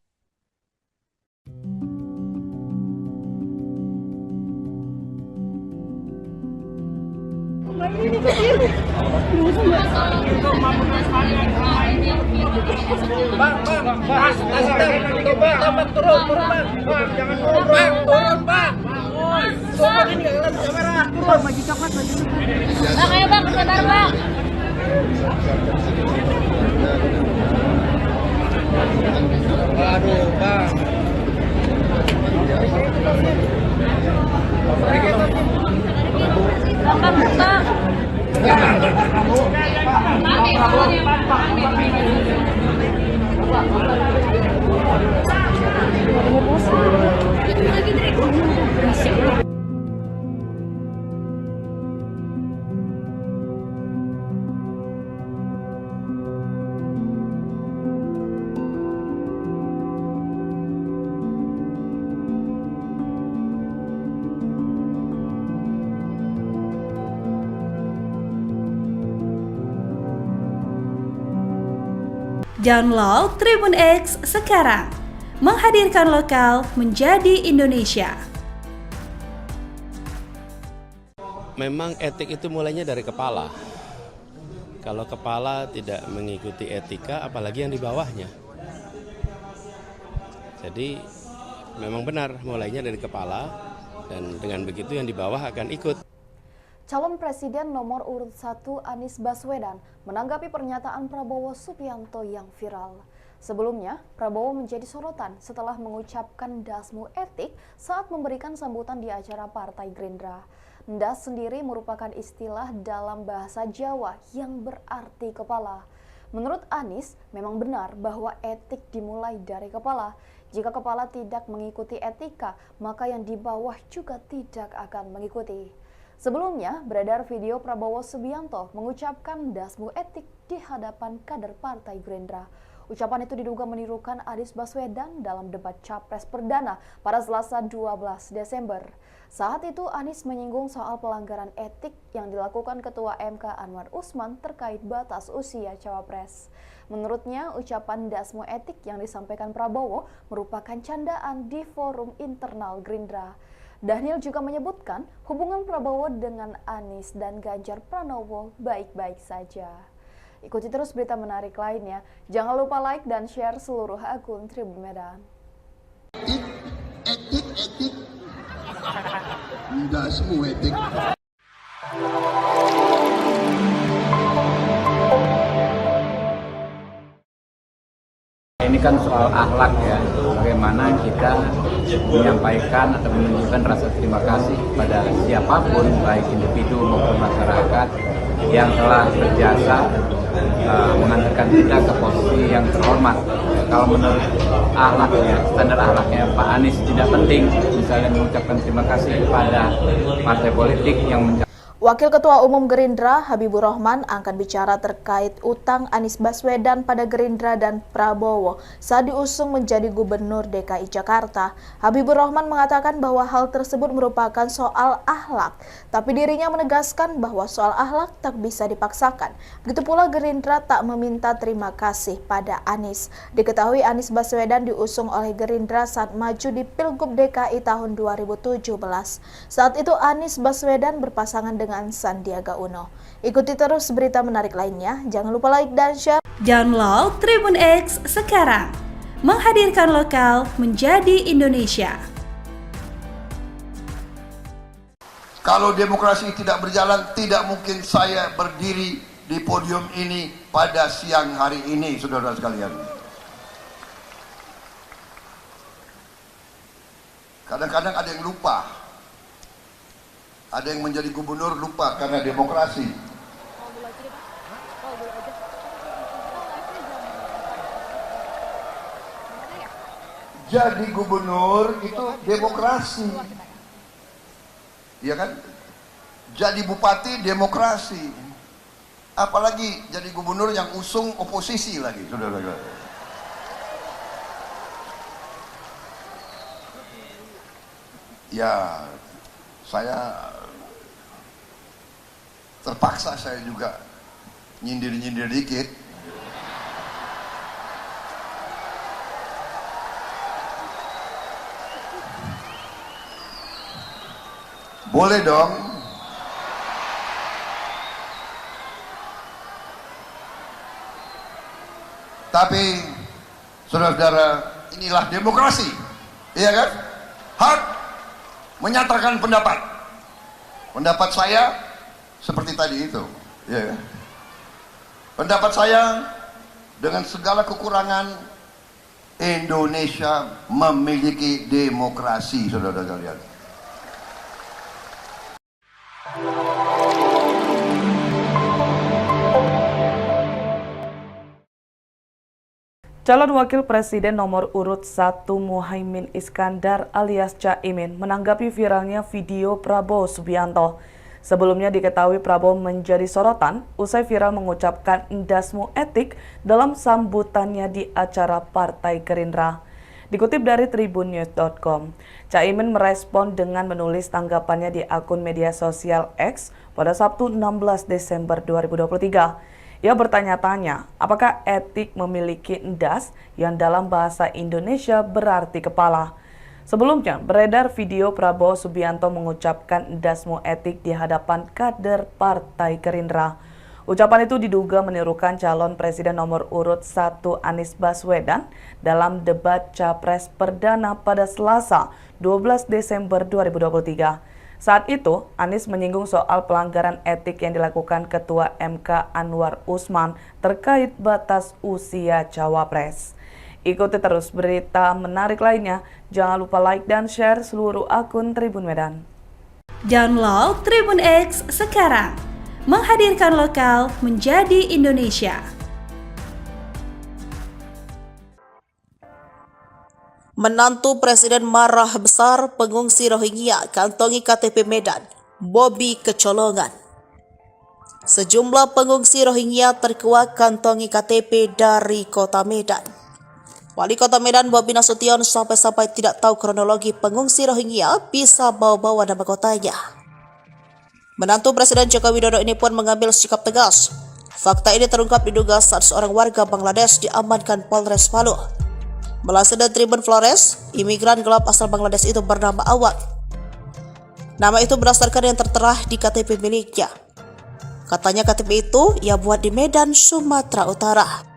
Download Tribun X sekarang, menghadirkan lokal menjadi Indonesia. Memang etik itu mulainya dari kepala. Kalau kepala tidak mengikuti etika, apalagi yang di bawahnya. Jadi memang benar mulainya dari kepala, dan dengan begitu yang di bawah akan ikut. Calon Presiden nomor urut 1 Anies Baswedan menanggapi pernyataan Prabowo Subianto yang viral. Sebelumnya, Prabowo menjadi sorotan setelah mengucapkan dasmu etik saat memberikan sambutan di acara Partai Gerindra. Das sendiri merupakan istilah dalam bahasa Jawa yang berarti kepala. Menurut Anies, memang benar bahwa etik dimulai dari kepala. Jika kepala tidak mengikuti etika, maka yang di bawah juga tidak akan mengikuti. Sebelumnya, beredar video Prabowo Subianto mengucapkan dasmu etik di hadapan kader Partai Gerindra. Ucapan itu diduga menirukan Anies Baswedan dalam debat Capres perdana pada Selasa 12 Desember. Saat itu Anies menyinggung soal pelanggaran etik yang dilakukan Ketua MK Anwar Usman terkait batas usia Cawapres. Menurutnya, ucapan dasmu etik yang disampaikan Prabowo merupakan candaan di forum internal Gerindra. Daniel juga menyebutkan hubungan Prabowo dengan Anies dan Ganjar Pranowo baik-baik saja. Ikuti terus berita menarik lainnya. Jangan lupa like dan share seluruh akun Tribun Medan. Etik. Enggak semua etik. Ini kan soal akhlak ya, bagaimana kita menyampaikan atau menunjukkan rasa terima kasih pada siapapun, baik individu maupun masyarakat yang telah berjasa mengantarkan kita ke posisi yang terhormat. Kalau menurut akhlaknya, standar akhlaknya Pak Anies tidak penting misalnya mengucapkan terima kasih kepada partai politik yang Wakil Ketua Umum Gerindra Habibur Rahman akan bicara terkait utang Anies Baswedan pada Gerindra dan Prabowo saat diusung menjadi Gubernur DKI Jakarta. Habibur Rahman mengatakan bahwa hal tersebut merupakan soal akhlak, tapi dirinya menegaskan bahwa soal akhlak tak bisa dipaksakan. Begitu pula Gerindra tak meminta terima kasih pada Anies. Diketahui Anies Baswedan diusung oleh Gerindra saat maju di Pilgub DKI tahun 2017. Saat itu Anies Baswedan berpasangan dengan Sandiaga Uno. Ikuti terus berita menarik lainnya. Jangan lupa like dan share. Download Tribun X sekarang. Menghadirkan lokal menjadi Indonesia. Kalau demokrasi tidak berjalan, tidak mungkin saya berdiri di podium ini pada siang hari ini, saudara-saudara sekalian. Kadang-kadang ada yang lupa. Ada yang menjadi gubernur lupa karena demokrasi. Jadi gubernur itu demokrasi. Iya kan? Jadi bupati demokrasi. Apalagi jadi gubernur yang usung oposisi lagi, saudara-saudara. Ya, saya terpaksa saya juga nyindir-nyindir dikit. Boleh dong. Tapi saudara-saudara, inilah demokrasi. Iya kan? Hak menyatakan pendapat. Pendapat saya seperti tadi itu, ya. Pendapat saya dengan segala kekurangan, Indonesia memiliki demokrasi, saudara-saudara sekalian. Calon Wakil Presiden nomor urut 1 Muhaimin Iskandar alias Caimin menanggapi viralnya video Prabowo Subianto. Sebelumnya diketahui Prabowo menjadi sorotan usai viral mengucapkan endasmu etik dalam sambutannya di acara Partai Gerindra. Dikutip dari tribunnews.com, Caimin merespon dengan menulis tanggapannya di akun media sosial X pada Sabtu 16 Desember 2023. Ia bertanya-tanya, apakah etik memiliki endas yang dalam bahasa Indonesia berarti kepala? Sebelumnya, beredar video Prabowo Subianto mengucapkan endasmu etik di hadapan kader Partai Gerindra. Ucapan itu diduga menirukan calon presiden nomor urut 1 Anies Baswedan dalam debat Capres Perdana pada Selasa 12 Desember 2023. Saat itu, Anies menyinggung soal pelanggaran etik yang dilakukan Ketua MK Anwar Usman terkait batas usia Cawapres. Ikuti terus berita menarik lainnya. Jangan lupa like dan share seluruh akun Tribun Medan. Download Tribun X sekarang. Menghadirkan lokal menjadi Indonesia. Menantu Presiden marah besar pengungsi Rohingya kantongi KTP Medan, Bobi kecolongan. Sejumlah pengungsi Rohingya terkuak kantongi KTP dari kota Medan. Wali Kota Medan Bobi Nasution sampai-sampai tidak tahu kronologi pengungsi Rohingya bisa bawa-bawa nama kotanya. Menantu Presiden Joko Widodo ini pun mengambil sikap tegas. Fakta ini terungkap diduga saat seorang warga Bangladesh diamankan Polres Palu. Melansir dari Tribun Flores, imigran gelap asal Bangladesh itu bernama Awad. Nama itu berdasarkan yang tertera di KTP miliknya. Katanya KTP itu ia buat di Medan, Sumatera Utara.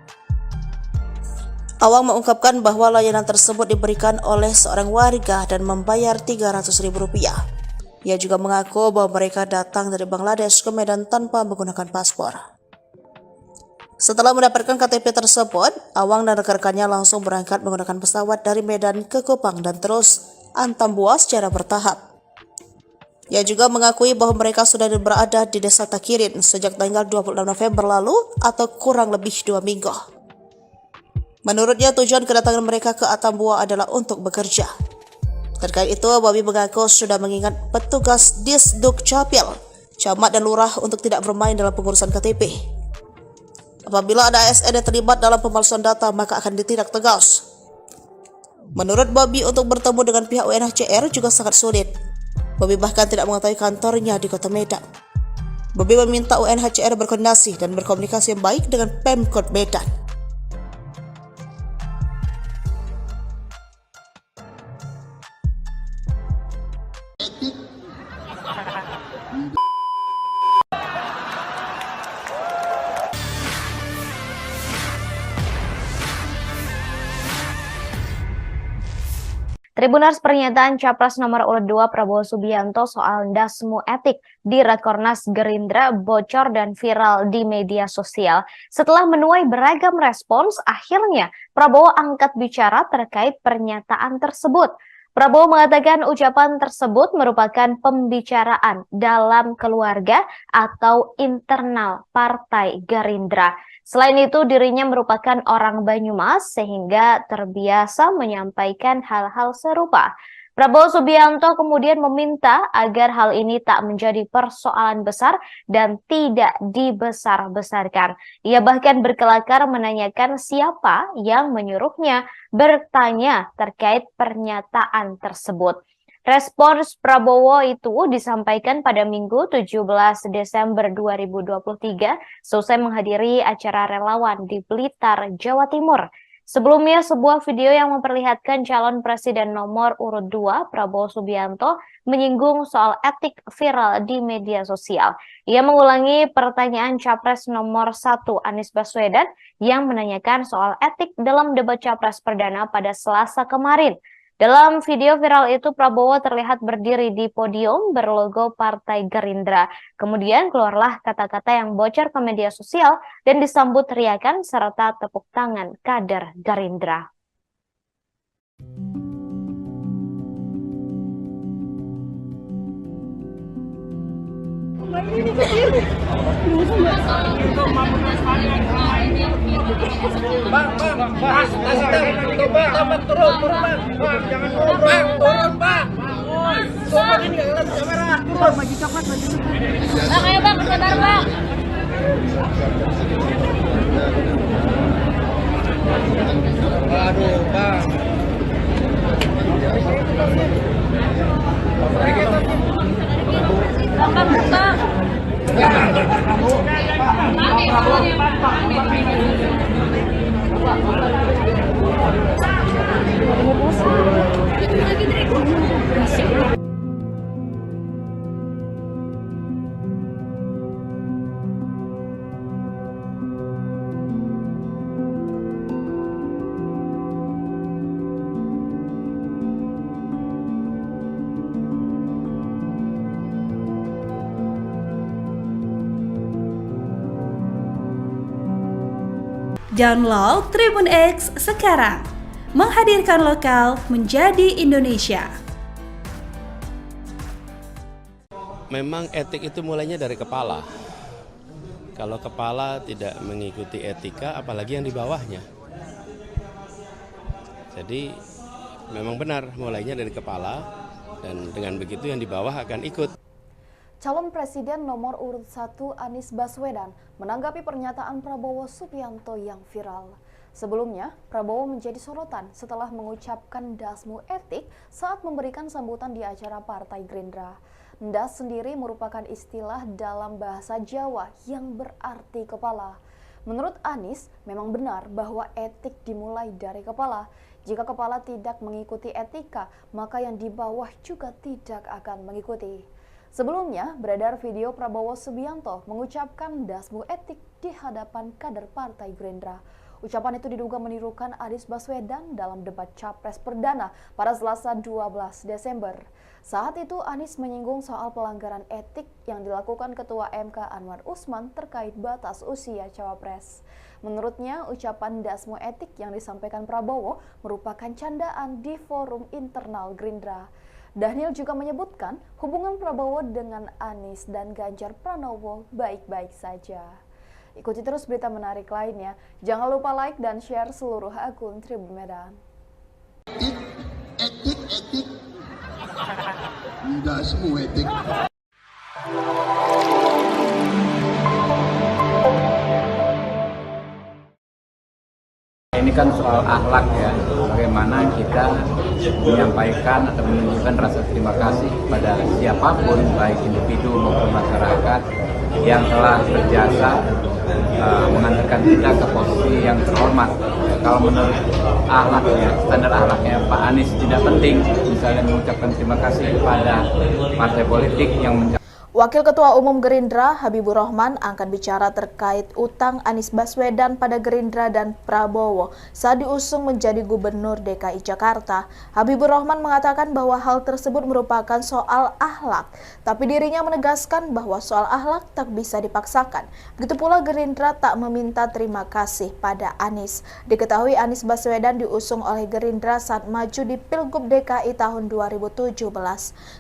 Awang mengungkapkan bahwa layanan tersebut diberikan oleh seorang warga dan membayar Rp300.000. Ia juga mengaku bahwa mereka datang dari Bangladesh ke Medan tanpa menggunakan paspor. Setelah mendapatkan KTP tersebut, Awang dan rekan-rekannya langsung berangkat menggunakan pesawat dari Medan ke Kupang dan terus antam Buah secara bertahap. Ia juga mengakui bahwa mereka sudah berada di Desa Takirin sejak tanggal 26 November lalu atau kurang lebih 2 minggu. Menurutnya tujuan kedatangan mereka ke Atambua adalah untuk bekerja. Terkait itu, Bobby mengaku sudah mengingat petugas Disduk Capil, camat dan lurah untuk tidak bermain dalam pengurusan KTP. Apabila ada ASN yang terlibat dalam pemalsuan data, maka akan ditindak tegas. Menurut Bobby, untuk bertemu dengan pihak UNHCR juga sangat sulit. Bobby bahkan tidak mengetahui kantornya di kota Medan. Bobby meminta UNHCR berkoordinasi dan berkomunikasi yang baik dengan Pemkot Medan. Tribuners, pernyataan Capres nomor urut 2 Prabowo Subianto soal dasmu etik di Rakornas Gerindra bocor dan viral di media sosial. Setelah menuai beragam respons, akhirnya Prabowo angkat bicara terkait pernyataan tersebut. Prabowo mengatakan ucapan tersebut merupakan pembicaraan dalam keluarga atau internal Partai Gerindra. Selain itu, dirinya merupakan orang Banyumas sehingga terbiasa menyampaikan hal-hal serupa. Prabowo Subianto kemudian meminta agar hal ini tak menjadi persoalan besar dan tidak dibesar-besarkan. Ia bahkan berkelakar menanyakan siapa yang menyuruhnya bertanya terkait pernyataan tersebut. Respons Prabowo itu disampaikan pada Minggu 17 Desember 2023 seusai menghadiri acara relawan di Blitar, Jawa Timur. Sebelumnya, sebuah video yang memperlihatkan calon presiden nomor urut 2 Prabowo Subianto menyinggung soal etik viral di media sosial. Ia mengulangi pertanyaan Capres nomor 1 Anies Baswedan yang menanyakan soal etik dalam debat Capres perdana pada Selasa kemarin. Dalam video viral itu, Prabowo terlihat berdiri di podium berlogo Partai Gerindra. Kemudian keluarlah kata-kata yang bocor ke media sosial dan disambut teriakan serta tepuk tangan kader Gerindra. Download Tribun X sekarang, menghadirkan lokal menjadi Indonesia. Memang etik itu mulainya dari kepala. Kalau kepala tidak mengikuti etika, apalagi yang di bawahnya. Jadi memang benar mulainya dari kepala, dan dengan begitu yang di bawah akan ikut. Calon Presiden nomor urut 1 Anies Baswedan menanggapi pernyataan Prabowo Subianto yang viral. Sebelumnya, Prabowo menjadi sorotan setelah mengucapkan dasmu etik saat memberikan sambutan di acara Partai Gerindra. Das sendiri merupakan istilah dalam bahasa Jawa yang berarti kepala. Menurut Anies, memang benar bahwa etik dimulai dari kepala. Jika kepala tidak mengikuti etika, maka yang di bawah juga tidak akan mengikuti. Sebelumnya, beredar video Prabowo Subianto mengucapkan dasmu etik di hadapan kader Partai Gerindra. Ucapan itu diduga menirukan Anies Baswedan dalam debat Capres perdana pada Selasa 12 Desember. Saat itu Anies menyinggung soal pelanggaran etik yang dilakukan Ketua MK Anwar Usman terkait batas usia Cawapres. Menurutnya, ucapan dasmu etik yang disampaikan Prabowo merupakan candaan di forum internal Gerindra. Daniel juga menyebutkan hubungan Prabowo dengan Anies dan Ganjar Pranowo baik-baik saja. Ikuti terus berita menarik lainnya. Jangan lupa like dan share seluruh akun Tribun Medan. Etik. Enggak semua etik. Ini kan soal akhlak ya, bagaimana kita menyampaikan atau menunjukkan rasa terima kasih pada siapapun, baik individu maupun masyarakat yang telah berjasa mengantarkan kita ke posisi yang terhormat. Kalau menurut akhlaknya, standar akhlaknya Pak Anies tidak penting misalnya mengucapkan terima kasih kepada partai politik yang Wakil Ketua Umum Gerindra Habibur Rahman akan bicara terkait utang Anies Baswedan pada Gerindra dan Prabowo saat diusung menjadi Gubernur DKI Jakarta. Habibur Rahman mengatakan bahwa hal tersebut merupakan soal akhlak, tapi dirinya menegaskan bahwa soal akhlak tak bisa dipaksakan. Begitu pula Gerindra tak meminta terima kasih pada Anies. Diketahui Anies Baswedan diusung oleh Gerindra saat maju di Pilgub DKI tahun 2017.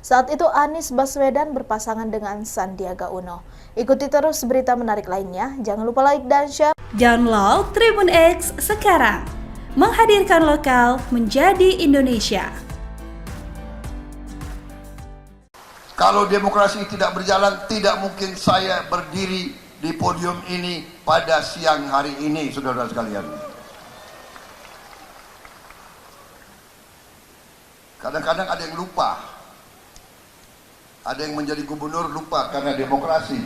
Saat itu Anies Baswedan berpasangan dengan Sandiaga Uno. Ikuti terus berita menarik lainnya. Jangan lupa like dan share. Download Tribun X sekarang. Menghadirkan lokal menjadi Indonesia. Kalau demokrasi tidak berjalan, tidak mungkin saya berdiri di podium ini pada siang hari ini, saudara-saudara sekalian. Kadang-kadang ada yang lupa. Ada yang menjadi gubernur lupa karena demokrasi.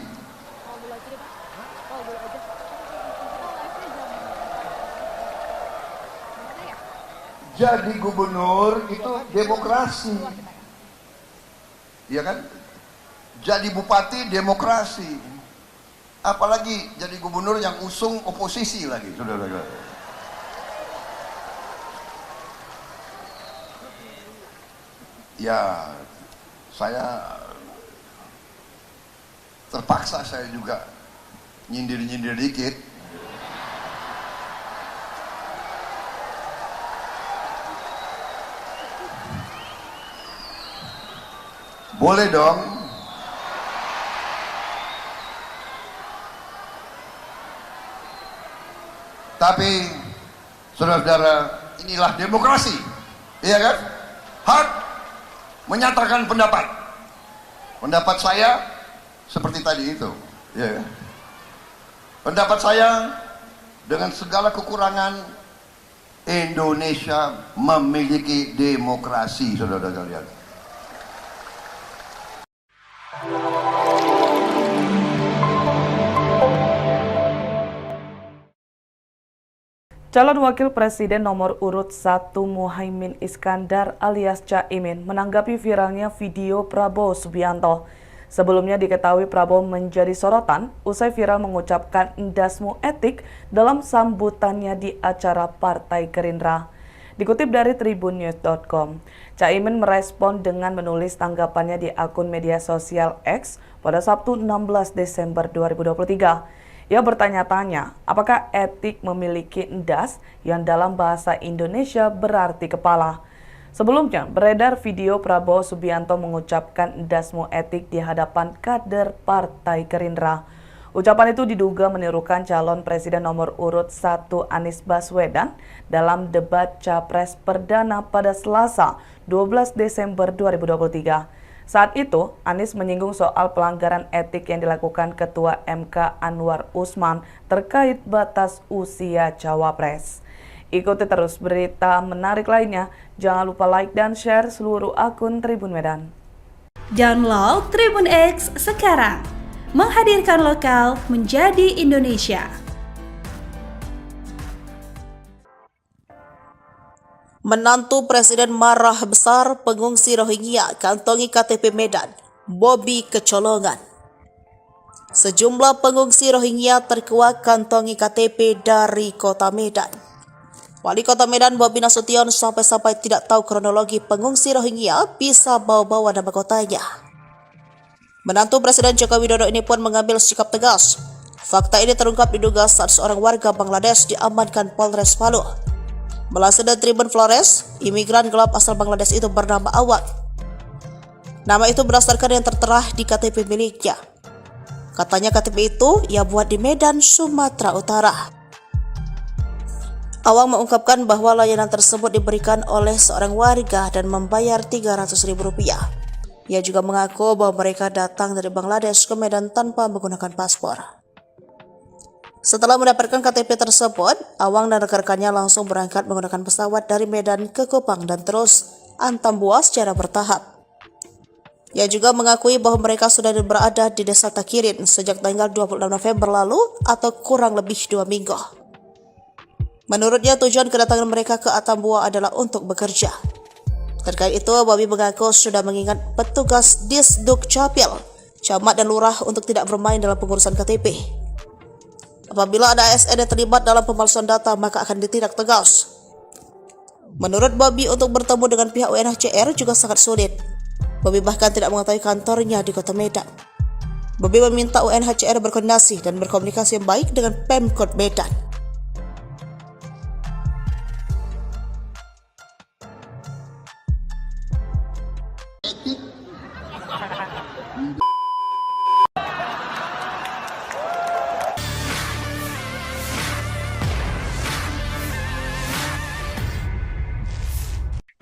Jadi gubernur itu demokrasi. Iya kan? Jadi bupati demokrasi. Apalagi jadi gubernur yang usung oposisi lagi, saudara-saudara. Ya, saya terpaksa saya juga nyindir-nyindir dikit. Boleh dong. Tapi saudara-saudara, inilah demokrasi. Iya kan? Hak menyatakan pendapat. Pendapat saya seperti tadi itu, ya. Pendapat saya dengan segala kekurangan, Indonesia memiliki demokrasi, saudara-saudara sekalian. Calon Wakil Presiden nomor urut 1 Muhaimin Iskandar alias Caimin menanggapi viralnya video Prabowo Subianto. Sebelumnya diketahui Prabowo menjadi sorotan usai viral mengucapkan dasmu etik dalam sambutannya di acara Partai Gerindra. Dikutip dari tribunnews.com, Caimin merespon dengan menulis tanggapannya di akun media sosial X pada Sabtu 16 Desember 2023. Ia bertanya-tanya, apakah etik memiliki das yang dalam bahasa Indonesia berarti kepala? Sebelumnya, beredar video Prabowo Subianto mengucapkan dasmu etik di hadapan kader Partai Gerindra. Ucapan itu diduga menirukan calon presiden nomor urut 1 Anies Baswedan dalam debat Capres Perdana pada Selasa 12 Desember 2023. Saat itu, Anies menyinggung soal pelanggaran etik yang dilakukan Ketua MK Anwar Usman terkait batas usia Cawapres. Ikuti terus berita menarik lainnya. Jangan lupa like dan share seluruh akun Tribun Medan. Download Tribun X sekarang. Menghadirkan lokal menjadi Indonesia. Menantu Presiden marah besar pengungsi Rohingya kantongi KTP Medan, Bobi kecolongan. Sejumlah pengungsi Rohingya terkuak kantongi KTP dari kota Medan. Wali Kota Medan Bobi Nasution sampai-sampai tidak tahu kronologi pengungsi Rohingya bisa bawa-bawa nama kotanya. Menantu Presiden Joko Widodo ini pun mengambil sikap tegas. Fakta ini terungkap diduga saat seorang warga Bangladesh diamankan Polres Palu. Melansir dari Tribun Flores, imigran gelap asal Bangladesh itu bernama Awang. Nama itu berdasarkan yang tertera di KTP miliknya. Katanya KTP itu ia buat di Medan, Sumatera Utara. Awang mengungkapkan bahwa layanan tersebut diberikan oleh seorang warga dan membayar Rp300.000. Ia juga mengaku bahwa mereka datang dari Bangladesh ke Medan tanpa menggunakan paspor. Setelah mendapatkan KTP tersebut, Awang dan rekan-rekannya langsung berangkat menggunakan pesawat dari Medan ke Kupang dan terus antam buah secara bertahap. Ia juga mengakui bahwa mereka sudah berada di Desa Takirin sejak tanggal 26 November lalu atau kurang lebih 2 minggu. Menurutnya tujuan kedatangan mereka ke Atambua adalah untuk bekerja. Terkait itu, Bobby mengaku sudah mengingat petugas Disduk Capil, camat dan lurah untuk tidak bermain dalam pengurusan KTP. Apabila ada ASN yang terlibat dalam pemalsuan data, maka akan ditindak tegas. Menurut Bobby, untuk bertemu dengan pihak UNHCR juga sangat sulit. Bobby bahkan tidak mengetahui kantornya di kota Medan. Bobby meminta UNHCR berkoordinasi dan berkomunikasi yang baik dengan Pemkot Medan.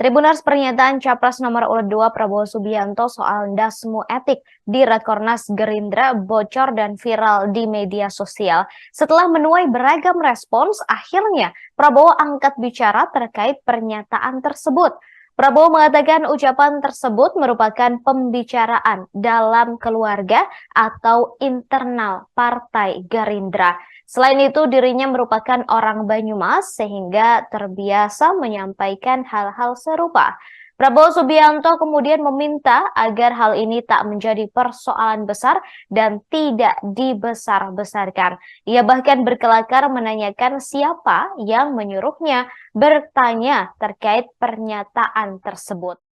Tribuners, pernyataan Capres nomor urut 2 Prabowo Subianto soal dasmu etik di Rakornas Gerindra bocor dan viral di media sosial. Setelah menuai beragam respons, akhirnya Prabowo angkat bicara terkait pernyataan tersebut. Prabowo mengatakan ucapan tersebut merupakan pembicaraan dalam keluarga atau internal Partai Gerindra. Selain itu, dirinya merupakan orang Banyumas sehingga terbiasa menyampaikan hal-hal serupa. Prabowo Subianto kemudian meminta agar hal ini tak menjadi persoalan besar dan tidak dibesar-besarkan. Ia bahkan berkelakar menanyakan siapa yang menyuruhnya bertanya terkait pernyataan tersebut.